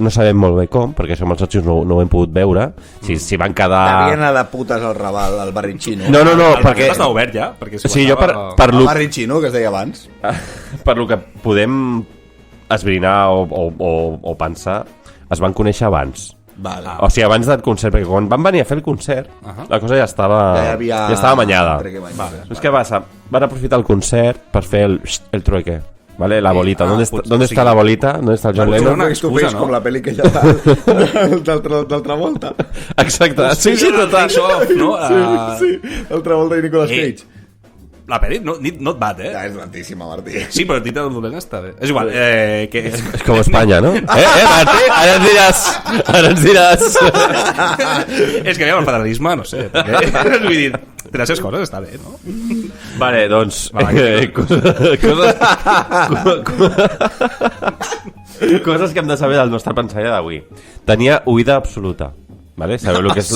no sabem molt bé com, perquè això amb els arxius no ho hem pogut veure, si van quedar... Devien anar de putes al Raval, al barri xino. No, perquè... Estava obert ja? Sí, jo per el barri xino, que es deia abans. Per lo que podem esbrinar o pensar, es van conèixer abans. Vale. O sigui, abans del concert, perquè quan van venir a fer el concert, la cosa ja estava amanyada. És que passa? Van aprofitar el concert per fer el trueque. ¿Vale? La bolita. ¿Dónde está la bolita? ¿Dónde está el John Lennon? Una excusa, ¿no? Com la pel·li que ja del Travolta. Exacte. Sí, total. Sí, el Travolta i Nicolas Cage. La pel·li not bad, Ja és lentíssima, Martí. Sí, però el títol del dolent està bé. És igual. És com Espanya, no? Martí? Ara ens diràs. És que el federalisme, no sé. Vull dir, de les coses està bé, no? Vale, doncs... Coses que hem de saber del nostre pensaire d'avui. Tenia oïda absoluta. Vale? Sabeu el que és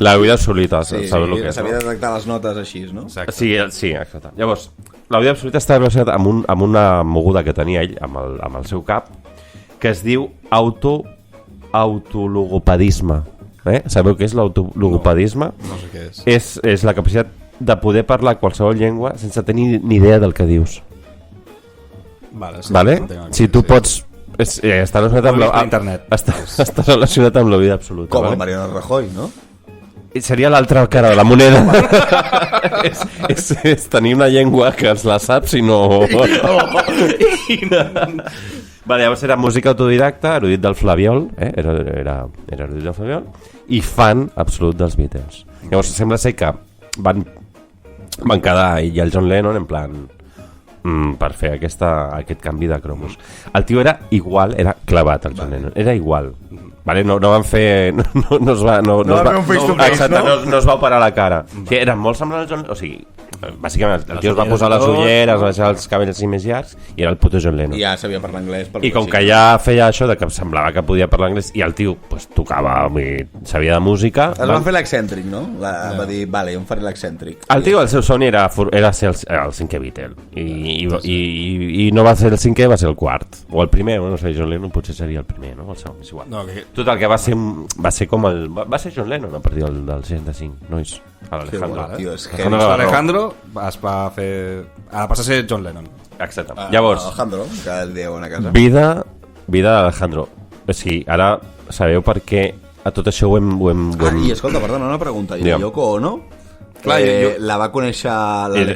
la oïda absoluta. Sabeu el que és, s'havia de detectar les notes així, no? Sí, exacte. Llavors, l'oïda absoluta està relacionada amb una moguda que tenia ell amb el seu cap, que es diu autologopedisme. Sabeu què és l'autologopedisme? No sé què és. És la capacitat de poder parlar qualsevol llengua sense tenir ni idea del que dius. Vale? Si tu pots... Està relacionat amb l'oïda absoluta. Com el Mariano Rajoy, no? Seria l'altra cara de la moneda. és tenir una llengua que ens la saps i no... Vale, llavors era música autodidacta, erudit del Flabiol, era erudit del Flabiol, i fan absolut dels Beatles. Llavors sembla ser que van quedar ell i el John Lennon en plan per fer aquest canvi de cromos. El tio era igual, era clavat el John Lennon, era igual. Vale, no van fer... No es va operar la cara. Que eren molt semblants al John Lennon. O sigui, bàsicament el tio es va posar les ulleres, va deixar els cabells així més llargs i era el puto John Lennon. I ja sabia parlar anglès. I com que ja feia això de que semblava que podia parlar anglès i el tio pues, tocava, sabia de música... Es van fer l'excèntric, no? Va dir, vale, jo em faré l'excèntric. El tio, el seu somni era ser el cinquè Beatle. I no va ser el cinquè, va ser el quart. O el primer, no sé, John Lennon potser seria el primer, no? El segon, és igual. Total, que va ser com el... Va ser John Lennon a partir del 65, no és? L'Alejandro. Alejandro es va fer... Ara passa a ser John Lennon. Exacte. Llavors, Alejandro, que el dieu a casa. Vida d'Alejandro. O sigui, ara sabeu per què a tot això ho hem... I escolta, perdona, una pregunta. I la Yoko Ono? Clar, la va conèixer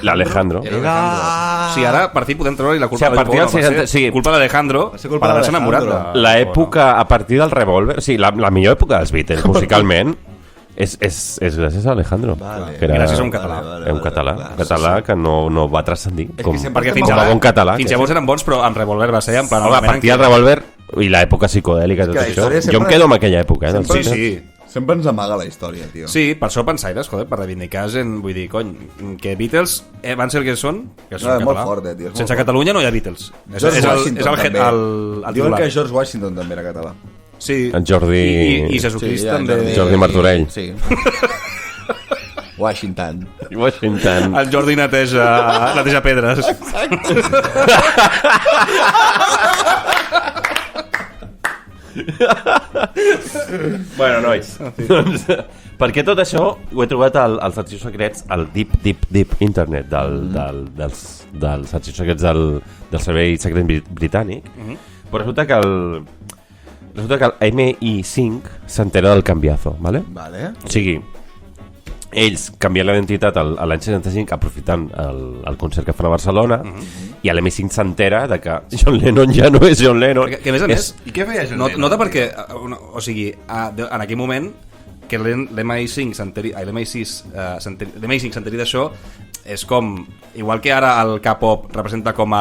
l'Alejandro. Sí, ara per fi podem treure-li la culpa a l'Alejandro. Va ser culpa d'Alejandro per haver-se enamorat de... L'època, a partir del Revolver, o sigui, la millor època dels Beatles, musicalment, és gràcies a Alejandro. Gràcies a un català. Un català que no va transcendir com a bon català. Fins llavors eren bons, però amb Revolver va ser... A partir del Revolver i l'època psicodèlica, tot això. Jo em quedo amb aquella època. Sí. Sempre ens amaga la història, tio. Sí, per això pensaires, joder, per reivindicar gent, vull dir, cony, que Beatles van ser el que són, molt fort, tio. Sense Catalunya no hi ha Beatles. George Washington també. El diuen que George Washington també era català. Sí. En Jordi... I Jesucrist també. Jordi Martorell. Sí. Washington. El Jordi neteja pedres. Bueno, nois, doncs, perquè tot això ho he trobat als arxius secrets, al deep internet dels arxius secrets del Servei Secret Britànic. Però resulta que el MI5 s'entera del canviazo, ¿vale? O sigui, ells canvien l'identitat a l'any 65 aprofitant el concert que fan a Barcelona, i a l'M5 s'entera de que John Lennon ja no és John Lennon. Que a més, i què feia John Lennon? Nota perquè, o sigui, en aquell moment que l'MI5 s'enteri d'això és com, igual que ara el K-pop representa com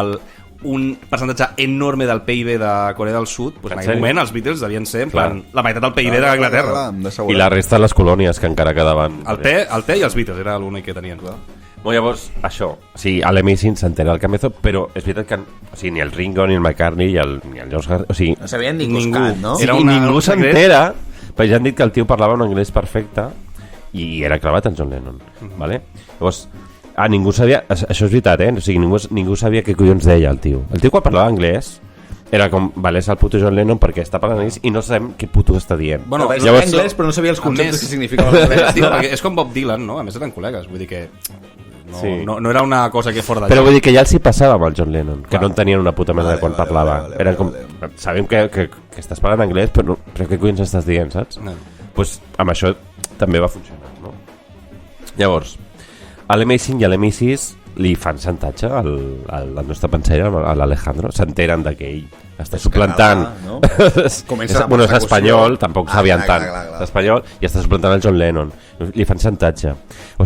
un percentatge enorme del PIB de Corea del Sud, doncs en aquell moment els Beatles devien ser en plan, la meitat del PIB d'Anglaterra. I la resta de les colònies que encara quedaven. El te i els Beatles era l'únic que tenien. Bueno, llavors, això, o sigui, a l'M5 s'entera el canviazo, però és veritat que o sigui, ni el Ringo, ni el McCartney, ni el George Harrison, o sigui... No sabien ni coscat, no? Ningú s'entera, perquè ja han dit que el tio parlava un anglès perfecte i era clavat en John Lennon, ¿vale? Llavors, ningú sabia... Això és veritat, o sigui, ningú sabia què collons deia el tio. El tio quan parlava anglès era com, vale, és el puto John Lennon perquè està parlant anglès i no sabem què puto està dient. Bueno, sabia anglès però no sabia els conceptes que significava l'anglès. És com Bob Dylan, no? A més eren col·legues, vull dir que... No era una cosa que fora d'allà. Però vull dir que ja els hi passava amb el John Lennon, que no en tenien una puta mena de quan parlava. Eren com, sabem que estàs parlant anglès, però què collons estàs dient, saps? Doncs amb això també va funcionar, no? Llavors, a l'MI5 i a l'MI6 li fan xantatge al nostre pensaire, a l'Alejandro. S'enteren que ell està suplantant... Bueno, és espanyol, tampoc sabien tant. És espanyol i està suplantant el John Lennon. Li fan xantatge.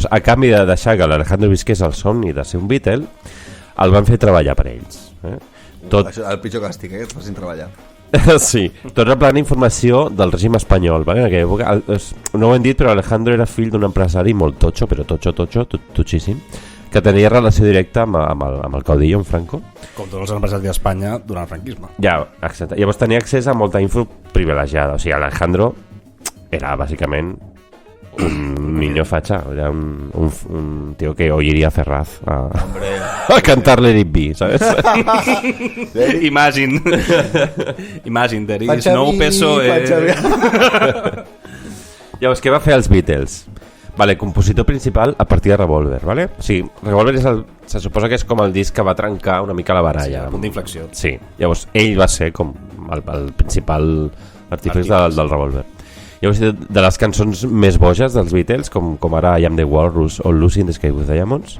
A canvi de deixar que l'Alejandro visqués el somni de ser un Beatle, el van fer treballar per ells. El pitjor càstig, que et facin treballar. Sí, tot replant informació del règim espanyol, ¿vale? En aquella època, no ho hem dit, però Alejandro era fill d'un empresari molt totxo, però totxíssim, que tenia relació directa amb el caudillo, en Franco. Com tots els empresaris d'Espanya durant el franquisme. Ja, exacte. Llavors tenia accés a molta info privilegiada. O sigui, Alejandro era bàsicament un niño facha, era un tío que oiría a Ferraz a cantar Let It Be, ¿sabes? Imagine there is no peso. Llavors, què va fer els Beatles? Vale, compositor principal a partir de Revolver, vale? O sigui, Revolver se suposa que és com el disc que va trencar una mica la baralla. Sí, el punt d'inflexió. Sí, llavors ell va ser com el principal artífex del Revolver. Llavors, de les cançons més boges dels Beatles, com ara I Am The Walrus o Lucy in the Sky with Diamonds,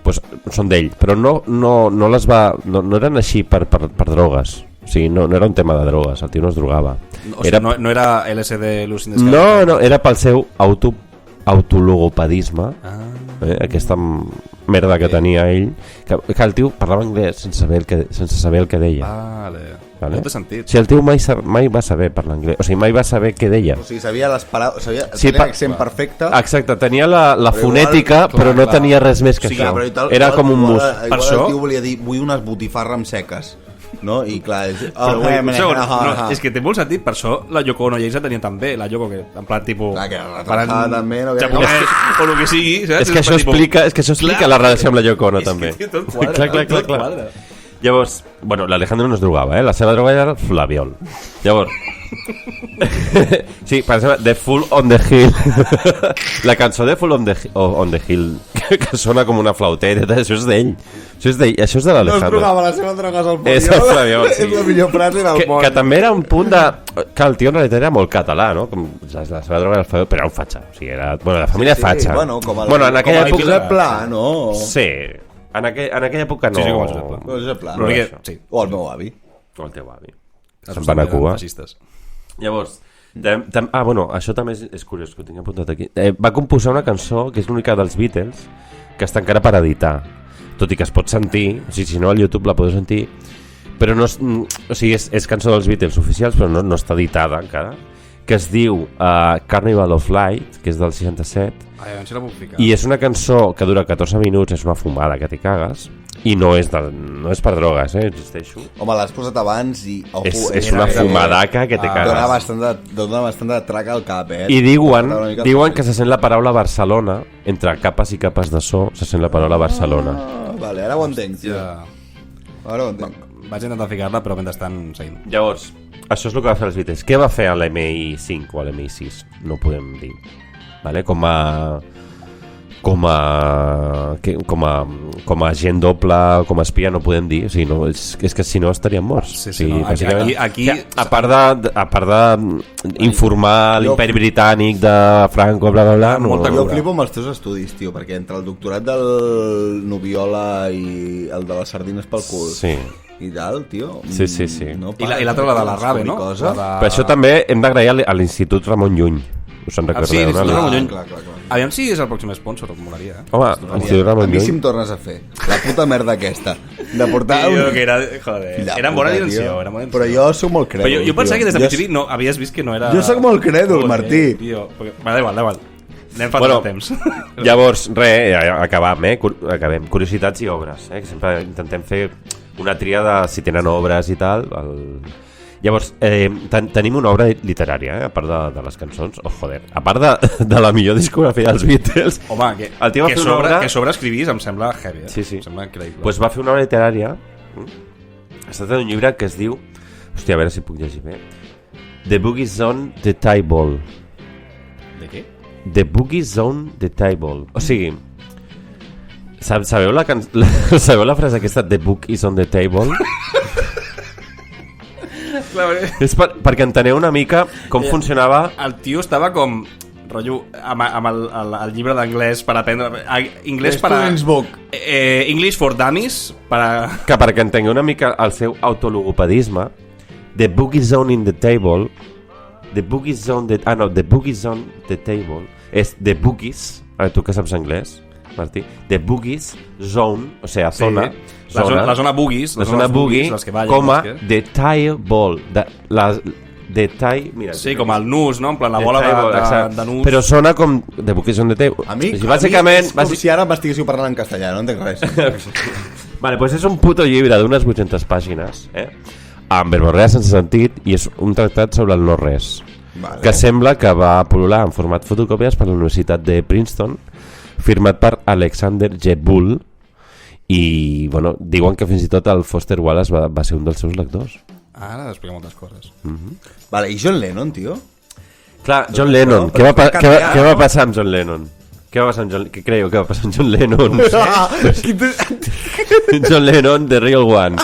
pues, són d'ell, però no les va... No eren així per drogues. O sigui, no era un tema de drogues, el tio no es drogava. O sigui, no era LSD, Lucy in the Sky? No, era pel seu autologopedisme, aquesta merda que tenia ell, que el tio parlava anglès sense saber el que deia. Vale. No té sentit. O sigui, el tio mai va saber parlar anglès, o sigui, mai va saber què deia. O sigui, sabia les paraules, tenia accent perfecte. Exacte, tenia la fonètica, però no tenia res més que això. Era com un mus. Per això el tio volia dir, vull unes botifarres seques. No? I clar, és que té molt sentit, per això la Yoko Ono i ells la tenien també, la Yoko que en plan tipus també, japonès o el que sigui, saps? És que això explica la relació amb la Yoko Ono també. És que tot quadra. Clar. Llavors, bueno, l'Alejandro no es drogava, la seva droga era el flaviol. Llavors, sí, per exemple, The Fool on the Hill. La cançó de Fool on the Hill, que sona com una flauteta, això és d'ell. Això és de l'Alejandro. No es drogava, la seva droga és el flaviol. És el flaviol, sí. És la millor frase del món. Que també era un punt de... Que el tio en realitat era molt català, no? Com la seva droga era el flaviol, però era un fatxa. O sigui, era... Bueno, la família fatxa. Bueno, com el Josep Pla, no? Sí. En aquella època no... Sí, com el Josep Pla. El Josep Pla. Sí. O el meu avi. O el teu avi. Se'n van a Cuba. Llavors, bueno, això també és curiós, que ho tinc apuntat aquí. Va composar una cançó que és l'única dels Beatles que està encara per editar, tot i que es pot sentir, o sigui, si no al YouTube la podeu sentir, però no és, o sigui, és cançó dels Beatles oficials, però no està editada encara, que es diu Carnival of Light, que és del 67. Si la puc ficar. I és una cançó que dura 14 minuts, és una fumada que t'hi cagues, i no és per drogues, existeixo. Home, l'has posat abans i... És una fumadaca que te cagues. Dona bastant de traca al cap, I diuen que se sent la paraula Barcelona, entre capes i capes de so, se sent la paraula Barcelona. Vale, ara ho entenc, tio. Ara ho entenc. Vaig intentar ficar-la, però mentrestant seguim. Llavors, això és el que va fer els Beatles. Què va fer a l'MI5 o a l'MI6? No ho podem dir. Vale? Com a agent doble, com a espia, no podem dir. O sigui, no, és que si no estaríem morts. Sí, no. Aquí, a part d'informar l'Imperi Britànic de Franco, bla, bla, bla... Jo flipo amb els teus estudis, tio, perquè entre el doctorat del Nubiola i el de les sardines pel cul... Sí. I tal, tio. Sí. No I l'altra, la de la Rave, no? Per això també hem d'agrair a l'Institut Ramon Llull. Us en recordeu? Sí, l'Institut Ramon Llull. Clar. Aviam si és el pròxim sponsor, em molaria. Home, l'Institut Ramon Llull. A mi si em tornes a fer la puta merda aquesta de portar que era, joder, era bona direcció. Però jo soc molt crèdul. Però jo pensava que des de principi no havies vist que no era... Jo soc molt crèdul, Martí. Da igual. Anem fa tant temps. Llavors, acabem. Curiositats i obres. Que sempre intentem fer una tria de si tenen obres i tal. Llavors, tenim una obra literària, a part de les cançons. A part de la millor discografia dels Beatles. Home, que sobreescrivís em sembla heavy. Sí. Em sembla increïble. Pues va fer una obra literària. Es tracta d'un llibre que es diu... Hòstia, a veure si puc llegir bé. The Boogie Zone, The Table. De què? The Boogie Zone, The Table. O sigui... Sabeu la frase aquesta, The book is on the table? És perquè enteneu una mica com funcionava. El tio estava com rotllo amb el llibre d'anglès per aprendre anglès per a English for Dummies que perquè entengueu una mica el seu autologopedisme. The Boogie Zone in the Table, The Boogie Zone The Boogie Zone the Table és The Boogies. Tu que saps anglès, Martí, The Boogies Zone, o sigui, zona, la zona Boogies, la zona Boogie, com a The Table, mira, sí, com el nus, no? En plan la bola de nus. Però sona com The Boogies on the Table. Amic, bàsicament, és com si ara m'estiguéssiu parlant en castellà, no entenc res. Vale, pues és un puto llibre d'unes 800 pàgines, amb verborrea sense sentit, i és un tractat sobre el no-res, que sembla que va pol·lular en format fotocòpies per la Universitat de Princeton, firmat per Alexander J. Bull, i bueno, diuen que fins i tot el Foster Wallace va ser un dels seus lectors. Ara explica moltes coses. Vale, i John Lennon, tio? Clar, John Lennon, què va passar amb John Lennon? Què creieu que va passar amb John Lennon? John Lennon, The Real One.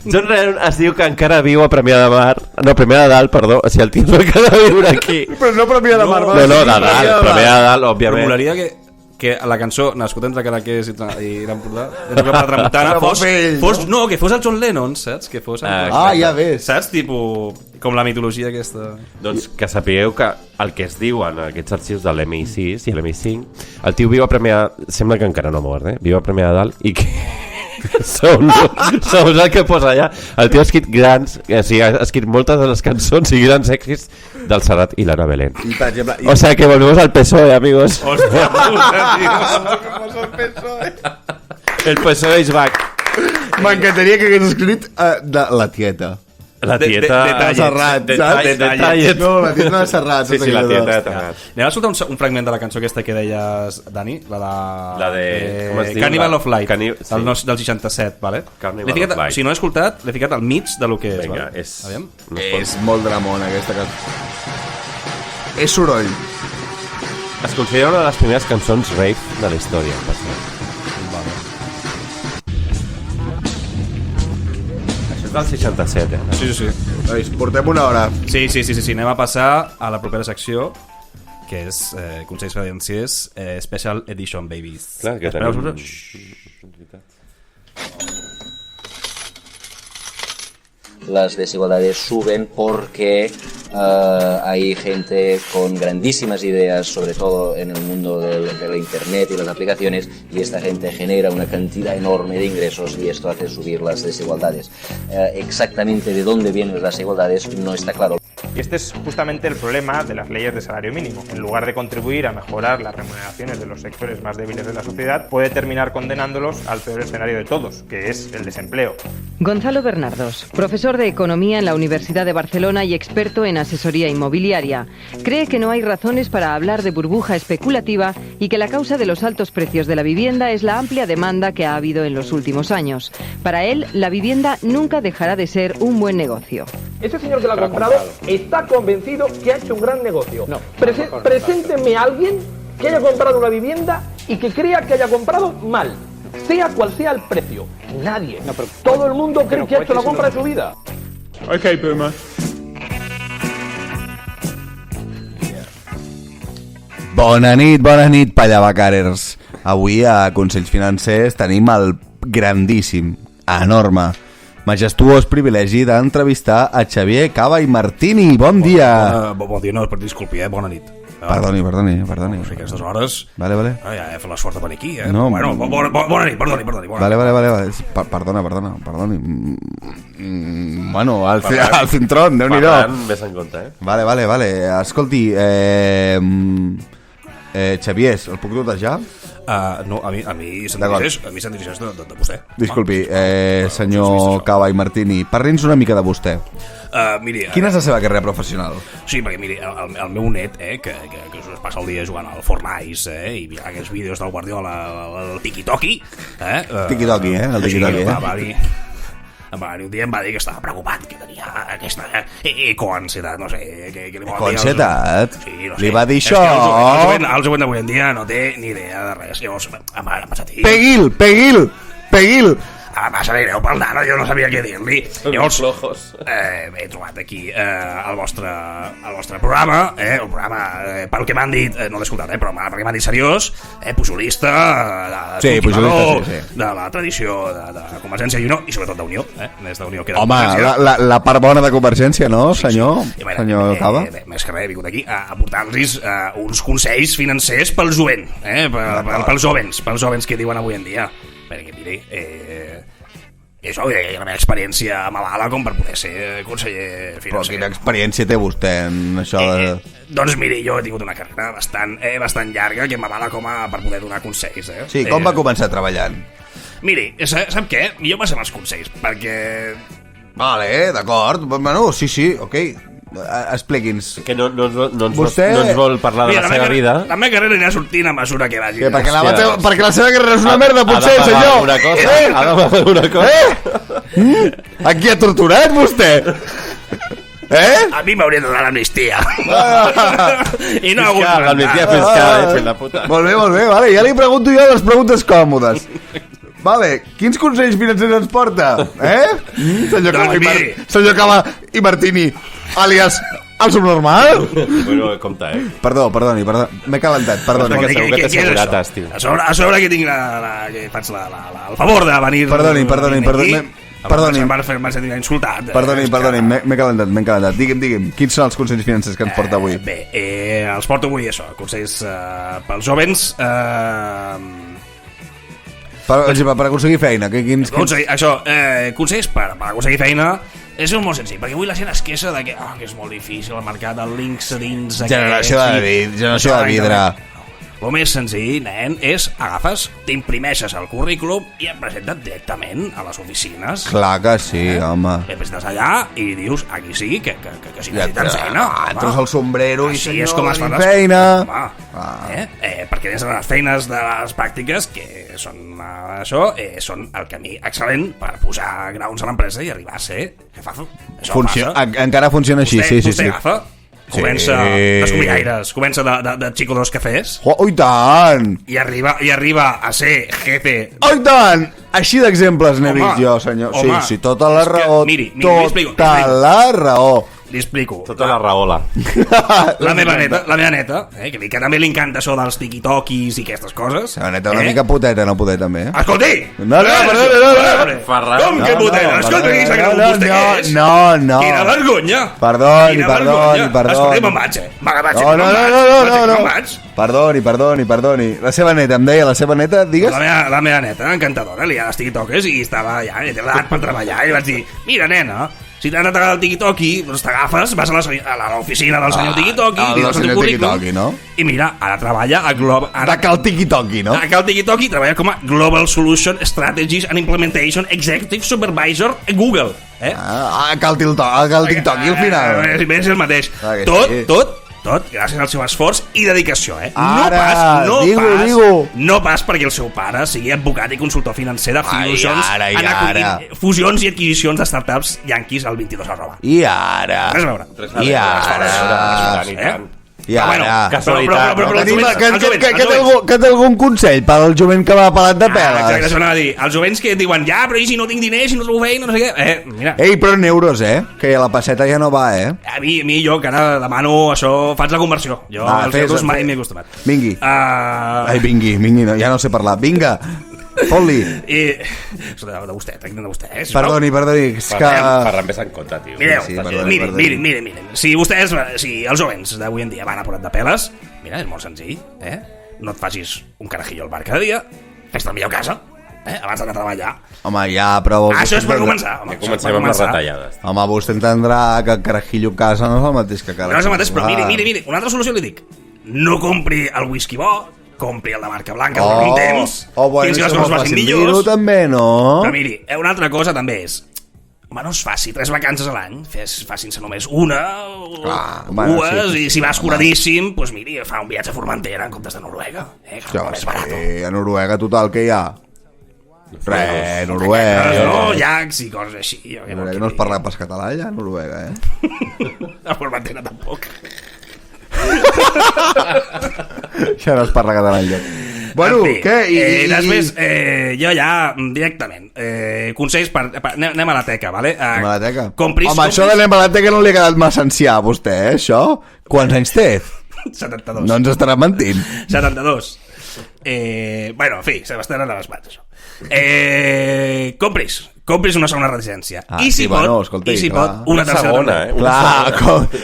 John Lennon es diu que encara viu a Premià de Mar. No, Premià de Dalt, perdó. O sigui, el tio no encara viure aquí. Però no Premià de Mar. No, de Dalt. Premià de Dalt, òbviament. Però molaria que la cançó Nascut entre Cadaqués i l'Empordà que fos el John Lennon, saps? Que fos ja ves. Saps? Com la mitologia aquesta. Doncs que sapigueu que el que es diu en aquests arxius de l'MI6 i l'MI5, el tio viu a Premià, sembla que encara no ha mort, viu a Premià de Dalt, i que sou el que posa allà. El tio ha escrit ha escrit moltes de les cançons i grans èxits del Serrat i l'Anna Belén. O sea que volvemos al PSOE, amigos. Hòstia puta, tio. El PSOE is back. M'encantaria que hagués escrit de la tieta. La tieta de Serrat, saps? No, la tieta de Serrat. Sí, la tieta de Serrat. Anem a escoltar un fragment de la cançó aquesta que deies, Dani, la de com es diu? Carnival of Light, del 67, vale? Carnival of Light. Si no he escoltat, l'he ficat al mig de lo que és. Vinga, vale? És molt dramón aquesta cançó. És soroll. Es considera una de les primeres cançons rave de la història, per cert. Això és del 67, Sí. Nois, portem una hora. Sí. Anem a passar a la propera secció, que és Consells Financers Special Edition Babies. Clar, que tenim... Las desigualdades suben porque hay gente con grandísimas ideas, sobre todo en el mundo de la internet y las aplicaciones, y esta gente genera una cantidad enorme de ingresos y esto hace subir las desigualdades. Exactamente de dónde vienen las desigualdades no está claro. Y este es justamente el problema de las leyes de salario mínimo. En lugar de contribuir a mejorar las remuneraciones de los sectores más débiles de la sociedad, puede terminar condenándolos al peor escenario de todos, que es el desempleo. Gonzalo Bernardos, profesor de Economía en la Universidad de Barcelona y experto en asesoría inmobiliaria, cree que no hay razones para hablar de burbuja especulativa y que la causa de los altos precios de la vivienda es la amplia demanda que ha habido en los últimos años. Para él, la vivienda nunca dejará de ser un buen negocio. Ese señor que lo ha comprado está convencido que ha hecho un gran negocio. No, preséntenme a alguien que haya comprado una vivienda y que crea que haya comprado mal, sea cual sea el precio. Nadie. No, pero todo el mundo cree que ha hecho la compra de su vida. Ok, Puma. Bona nit, pallabacarers. Avui a Consells Financers tenim el grandíssim, enorme, majestuós privilegi d'entrevistar a Xavier Cava i Martini. Bon dia. Bon dia, no, disculpi, bona nit. Perdoni. O sigui, aquestes hores... Vale. Ja he fet l'esforç de venir aquí, No, bueno, bona nit, perdoni. Vale. Perdoni. Bueno, al cintrón, Déu-n'hi-do. Parlant més en compte, Vale. Escolti, Xavier, el puc tutejar? No, a mi se'n dirigeix de vostè. Disculpi, senyor Cava i Martini, parli'ns una mica de vostè. Miri, quina és la seva carrera professional? Sí, perquè miri, el meu net, que es passa el dia jugant al Fortnite, i mirant aquests vídeos del Guardiola, el tiki-toki, el tiki-toki. Un dia em va dir que estava preocupat, que tenia aquesta ecoansietat, no sé... Ecoansietat? Sí, no sé. Li va dir això? El jovent d'avui en dia no té ni idea de res. Llavors, em va passar a dir... Peguil! Em va saber greu pel nano, jo no sabia què dir-li. Llavors, he trobat aquí el vostre programa, un programa, pel que m'han dit, no l'he escoltat, però perquè m'han dit seriós, pujolista, de la tradició de Convergència i Unió, i sobretot d'Unió, des d'Unió que era Convergència. Home, la part bona de Convergència, no, senyor? Senyor Cava? Més que res, he vingut aquí a portar-los uns consells financers pel jovent, pels jovens que diuen avui en dia. Perquè, miri, això, la meva experiència m'avala com per poder ser conseller financer. Però quina experiència té vostè en això de... Doncs miri, jo he tingut una carrera bastant llarga que m'avala com per poder donar consells. Sí, com va començar treballant? Miri, sap què? Jo passem els consells, perquè... Vale, d'acord, bueno, sí, ok. Expliqui'ns. Que no ens vol parlar de la seva vida. La meva carrera anirà sortint a mesura que vagi. Perquè la seva carrera és una merda, potser, senyor. Ha de pagar una cosa. A qui ha torturat, vostè? A mi m'haurien de donar l'amnistia. I no ha hagut l'amnistia fiscal, la puta. Molt bé, vale. Ja li pregunto jo les preguntes còmodes. Vale, quins consells financers ens porta? Senyor Cava i Martini, àlies el subnormal? Bueno, compte, Perdoni, m'he calentat, perdoni. Perquè segur que t'he assegurat, tio. A sobre que tinc que faig el favor de venir... Perdoni. M'ha sentit insultat. Perdoni, m'he calentat. Digue'm, quins són els consells financers que ens porta avui? Bé, els porto avui això, consells pels jovens... Per aconseguir feina. Consells per aconseguir feina és molt senzill, perquè avui la gent es queixa de que és molt difícil el mercat, el LinkedIn... Generació de vidre. el més senzill, nen, és agafes, t'imprimeixes el currículum i et presentes directament a les oficines. Clar que sí, home. Et presentes allà i dius, aquí sí, que si necessiten feina. Treus el sombrero i així és com es fan les feina. Perquè des de les feines de les pràctiques, que són això, són el camí excel·lent per posar graons a l'empresa i arribar a ser jefazo. Encara funciona així, sí. Vostè agafa, comença d'escomillaires, comença de xico dos cafès. Oh, i tant! I arriba a ser jefe. Oh, i tant! Així d'exemples n'he vist jo, senyor. Sí, tota la raó. Tota la raó. Li explico. Tota la raola. La meva neta, que també li encanta això dels tiquitoquis i aquestes coses. La neta una mica puteta, no poder també. Escolti! No, perdó. Com que puteta? Escolta, qui s'ha cregut vostè és? No. Quina vergonya. Perdoni. Escolti, me'n vaig, Perdoni. La seva neta, em deia la seva neta, digues? La meva neta, encantadora, li ha les tiquitoques i estava allà, i té l'edat per treballar, i vaig dir, mira, nena, si t'ha d'agradar el tiquitoqui, doncs t'agafes, vas a l'oficina del senyor tiquitoqui, li dones el currículum, no? I mira, ara treballa a Global... De cal tiquitoqui, no? De cal tiquitoqui treballa com a Global Solution Strategies and Implementation Executive Supervisor a Google. Cal tiquitoqui al final. És el mateix. Tot gràcies al seu esforç i dedicació, No pas perquè el seu pare sigui advocat i consultor financer de fusions i adquisicions de startups yanquis al 22@. I ara? Res a veure. Casualitat. Que té algun consell per al jovent que va pelat de peles? Exacte, això anava a dir. Els jovents que et diuen, ja, però i si no tinc diners, si no trobo feina, no sé què. Mira. Ei, però en euros, que la passeta ja no va, A mi jo, que ara demano això, faig la conversió. Jo als euros mai m'he acostumat. Vingui. Ai, vingui, ja no sé parlar. Vinga. Fot-li. De vostè. Perdoni. Ferran ves en compte, tio. Miren. Si els jovens d'avui en dia van a porat de peles, mira, és molt senzill, No et facis un carajillo al bar cada dia, fes-te el millor a casa, abans d'anar a treballar. Home, ja, però... Això és per començar. Comencem amb les retallades. Home, vostè entendrà que el carajillo a casa no és el mateix que carajillo. No és el mateix, però miri, una altra solució li dic. No compri el whisky bo, compri el de marca blanca per un temps, fins que les coses vagin millors. També, no? Però miri, una altra cosa també és, home, no es faci 3 vacances a l'any, facin-se només una, dues, i si vas curadíssim, doncs miri, fa un viatge a Formentera en comptes de Noruega, que és més barat. A Noruega total que hi ha? Res, Noruega. No, llacs i coses així. No es parla pas català allà, Noruega, A Formentera tampoc. Ja no es parla català enlloc. Bueno, què? Després, jo ja, directament, consells per... Anem a la teca, vale? Anem a la teca? Home, això de l'anem a la teca no li ha quedat massa ancià a vostè, això? Quants anys té? 72. No ens estarà mentint. 72. Bueno, en fi, se m'estan anant les mans, això. Compris una segona residència. I si pot, una tercera segona, Clar,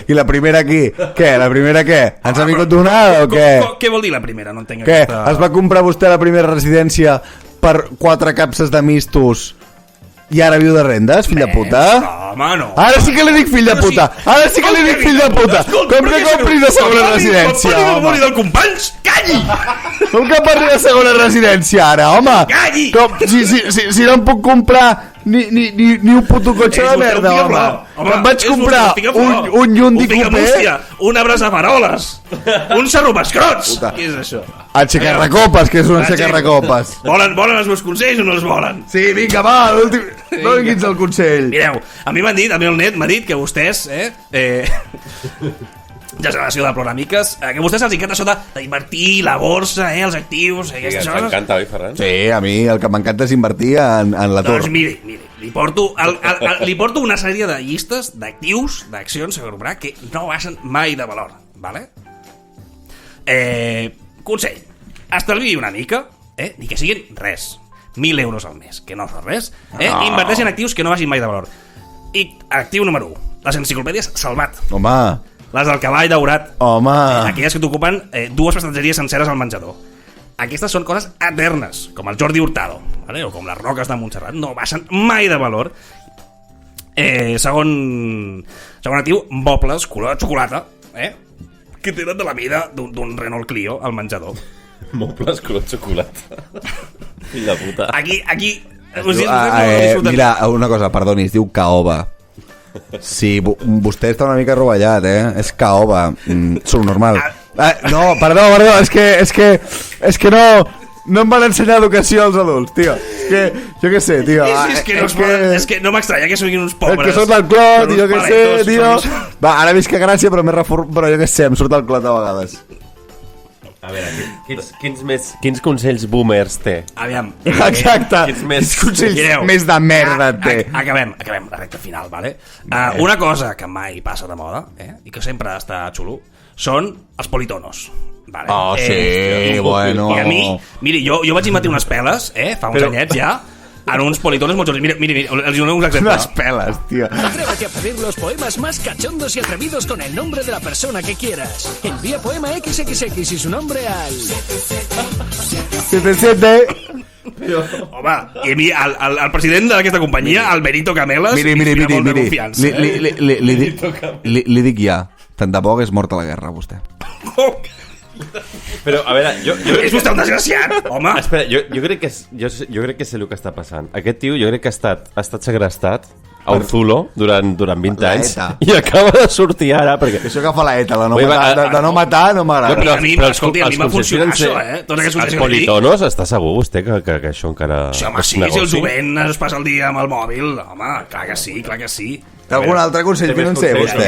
i la primera aquí? Què? La primera què? Ens ha vingut donada o què? Què vol dir la primera? No entenc què? Es va comprar vostè la primera residència per 4 capses de mistos i ara viu de rendes, fill de puta? No, home, no. Ara sí que li dic fill de puta. Ara sí que li dic fill de puta. Com que compris de segona residència, home? Com del companys? Calli! Com que parli de segona residència ara, home? Calli! Si no em puc comprar ni un puto cotxe de merda, home. Em vaig comprar un Hyundai Coupé, una abraçafaroles, un xarrupescrots. Què és això? El xecarracopes, que és un xecarracopes. Volen els meus consells o no els volen? Sí, vinga, va, no vinguis al consell. Mireu, a mi m'han dit, a mi el net m'ha dit que vostès, generació de ploramiques, que a vostès els encanta això d'invertir, la borsa, els actius, aquestes coses. T'encanta, oi, Ferran? Sí, a mi el que m'encanta és invertir en l'atur. Doncs miri, li porto una sèrie de llistes d'actius, d'accions, que no baixen mai de valor, vale? Consell, estalviï una mica, ni que siguin res, 1.000 euros al mes, que no és res, inverteix en actius que no baixin mai de valor. I actiu número 1, les enciclopèdies Salvat. Home. Les del cavall daurat. Home. Aquelles que t'ocupen 2 prestatgeries senceres al menjador. Aquestes són coses eternes, com el Jordi Hurtado, vale? O com les roques de Montserrat, no baixen mai de valor. Segon actiu, mobles color de xocolata, que tenen de la mida d'un Renault Clio al menjador. Mobles color xocolata. Fill de puta. Aquí... Mira, una cosa, perdoni, es diu caoba. Sí, vostè està una mica rovellat, És caoba. Subnormal. No, perdó, és que no em van ensenyar educació als adults, tio. És que, jo què sé, tio. És que no m'estranya que siguin uns pobres. És que surt el clot, jo què sé, tio. Va, ara visc que gràcia, però jo què sé, em surt el clot a vegades. A veure, quins consells boomers té? Aviam. Exacte. Quins consells més de merda té. Acabem la recta final, vale? Una cosa que mai passa de moda, i que sempre està xulo, són els politonos. Vale? Oh, sí, bueno. I a mi, miri, jo vaig inventar unes peles, fa uns anyets ja, en uns politonos molt xulos. Mira, els dono uns exemples. Unas pelas, tío. Atrévete a pedir los poemas más cachondos y atrevidos con el nombre de la persona que quieras. Envía poema XXX y su nombre al... 77. Home, i a mi, el president d'aquesta companyia, el Benito Camelas, miri. Confiança, Li dic ja. Tant de bo hagués mort a la guerra, vostè. Però, a veure, és vostè un desgraciat, home. Espera, jo crec que sé el que està passant. Aquest tio jo crec que ha estat segrestat a un zulo durant 20 anys i acaba de sortir ara perquè... Això que fa la ETA, de no matar no m'agrada. Però a mi m'ha funcionat això, Els politonos, està segur vostè que això encara... Sí, home, sí, si el jovent es passa el dia amb el mòbil, home, clar que sí. Té algun altre consell financer, vostè?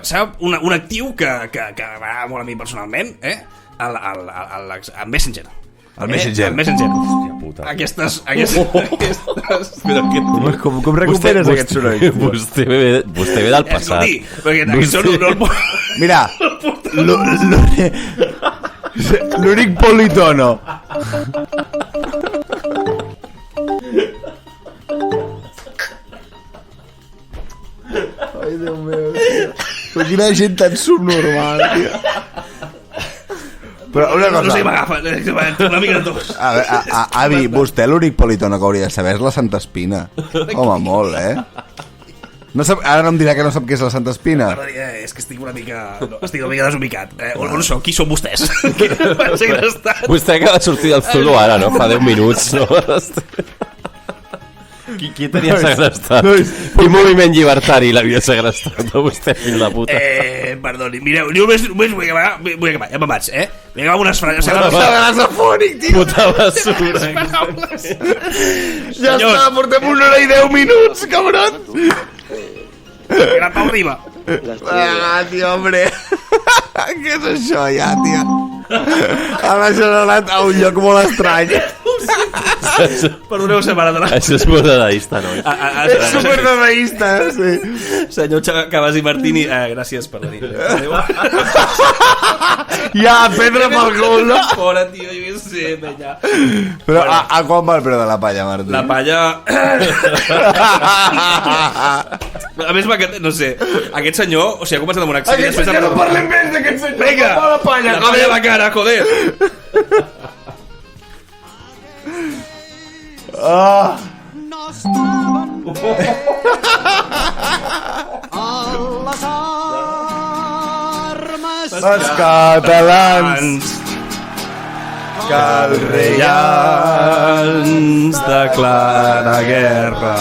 Sap un actiu que m'agrada molt a mi personalment, el Messenger. El Messenger. Aquestes... Com recuperes aquest soroll? Vostè ve del passat. Mira, l'únic politono. Ai, Déu meu, tio. Però quina gent tan subnormal, tio. Però una cosa... No sé, m'agafa, una mica de tos. Avi, vostè l'únic politono que hauria de saber és la Santa Espina. Home, molt, No sap, ara no em dirà que no sap què és la Santa Espina. És que estic una mica desubicat. On sou? Qui són vostès? Vostè acaba de sortir del zulo ara, no? Fa 10 minuts, no? Qui tenia segrestat? Quin moviment llibertari l'havia segrestat a vostè, fill de puta? Perdoni, mireu, només vull acabar, ja me'n vaig, Vull acabar amb unes frases... Grasafònic, tio! Puta basura! Ja està, portem 1 hora i 10 minuts, cabron! Gran Pau Riba. Tio, hombre! Què és això, ja, tio? Ara això ha anat a un lloc molt estrany. Perdoneu, separat. Això és molt dadaista, no? És superdadaista, sí. Senyor Cabas i Martini, gràcies per la nit. Ja, pedra pel cul, no? Fora, tio, jo què sé, ja. Però a quan va el preu de la palla, Martí? La palla... A més, no sé, aquest senyor, o sigui, ha començat amb un accent... Aquest senyor, no parlem més d'aquest senyor! Vinga, la palla, a la cara, joder! Els catalans que el rei ens declara guerra.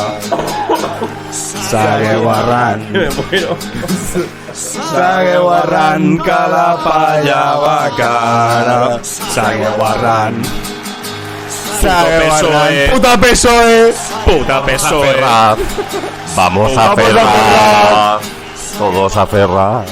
Segueu arran, segueu arran, que la palla va cara. Segueu arran, segueu arran. Puta PSOE, puta PSOE. Vamos a ferrar, todos a ferrar.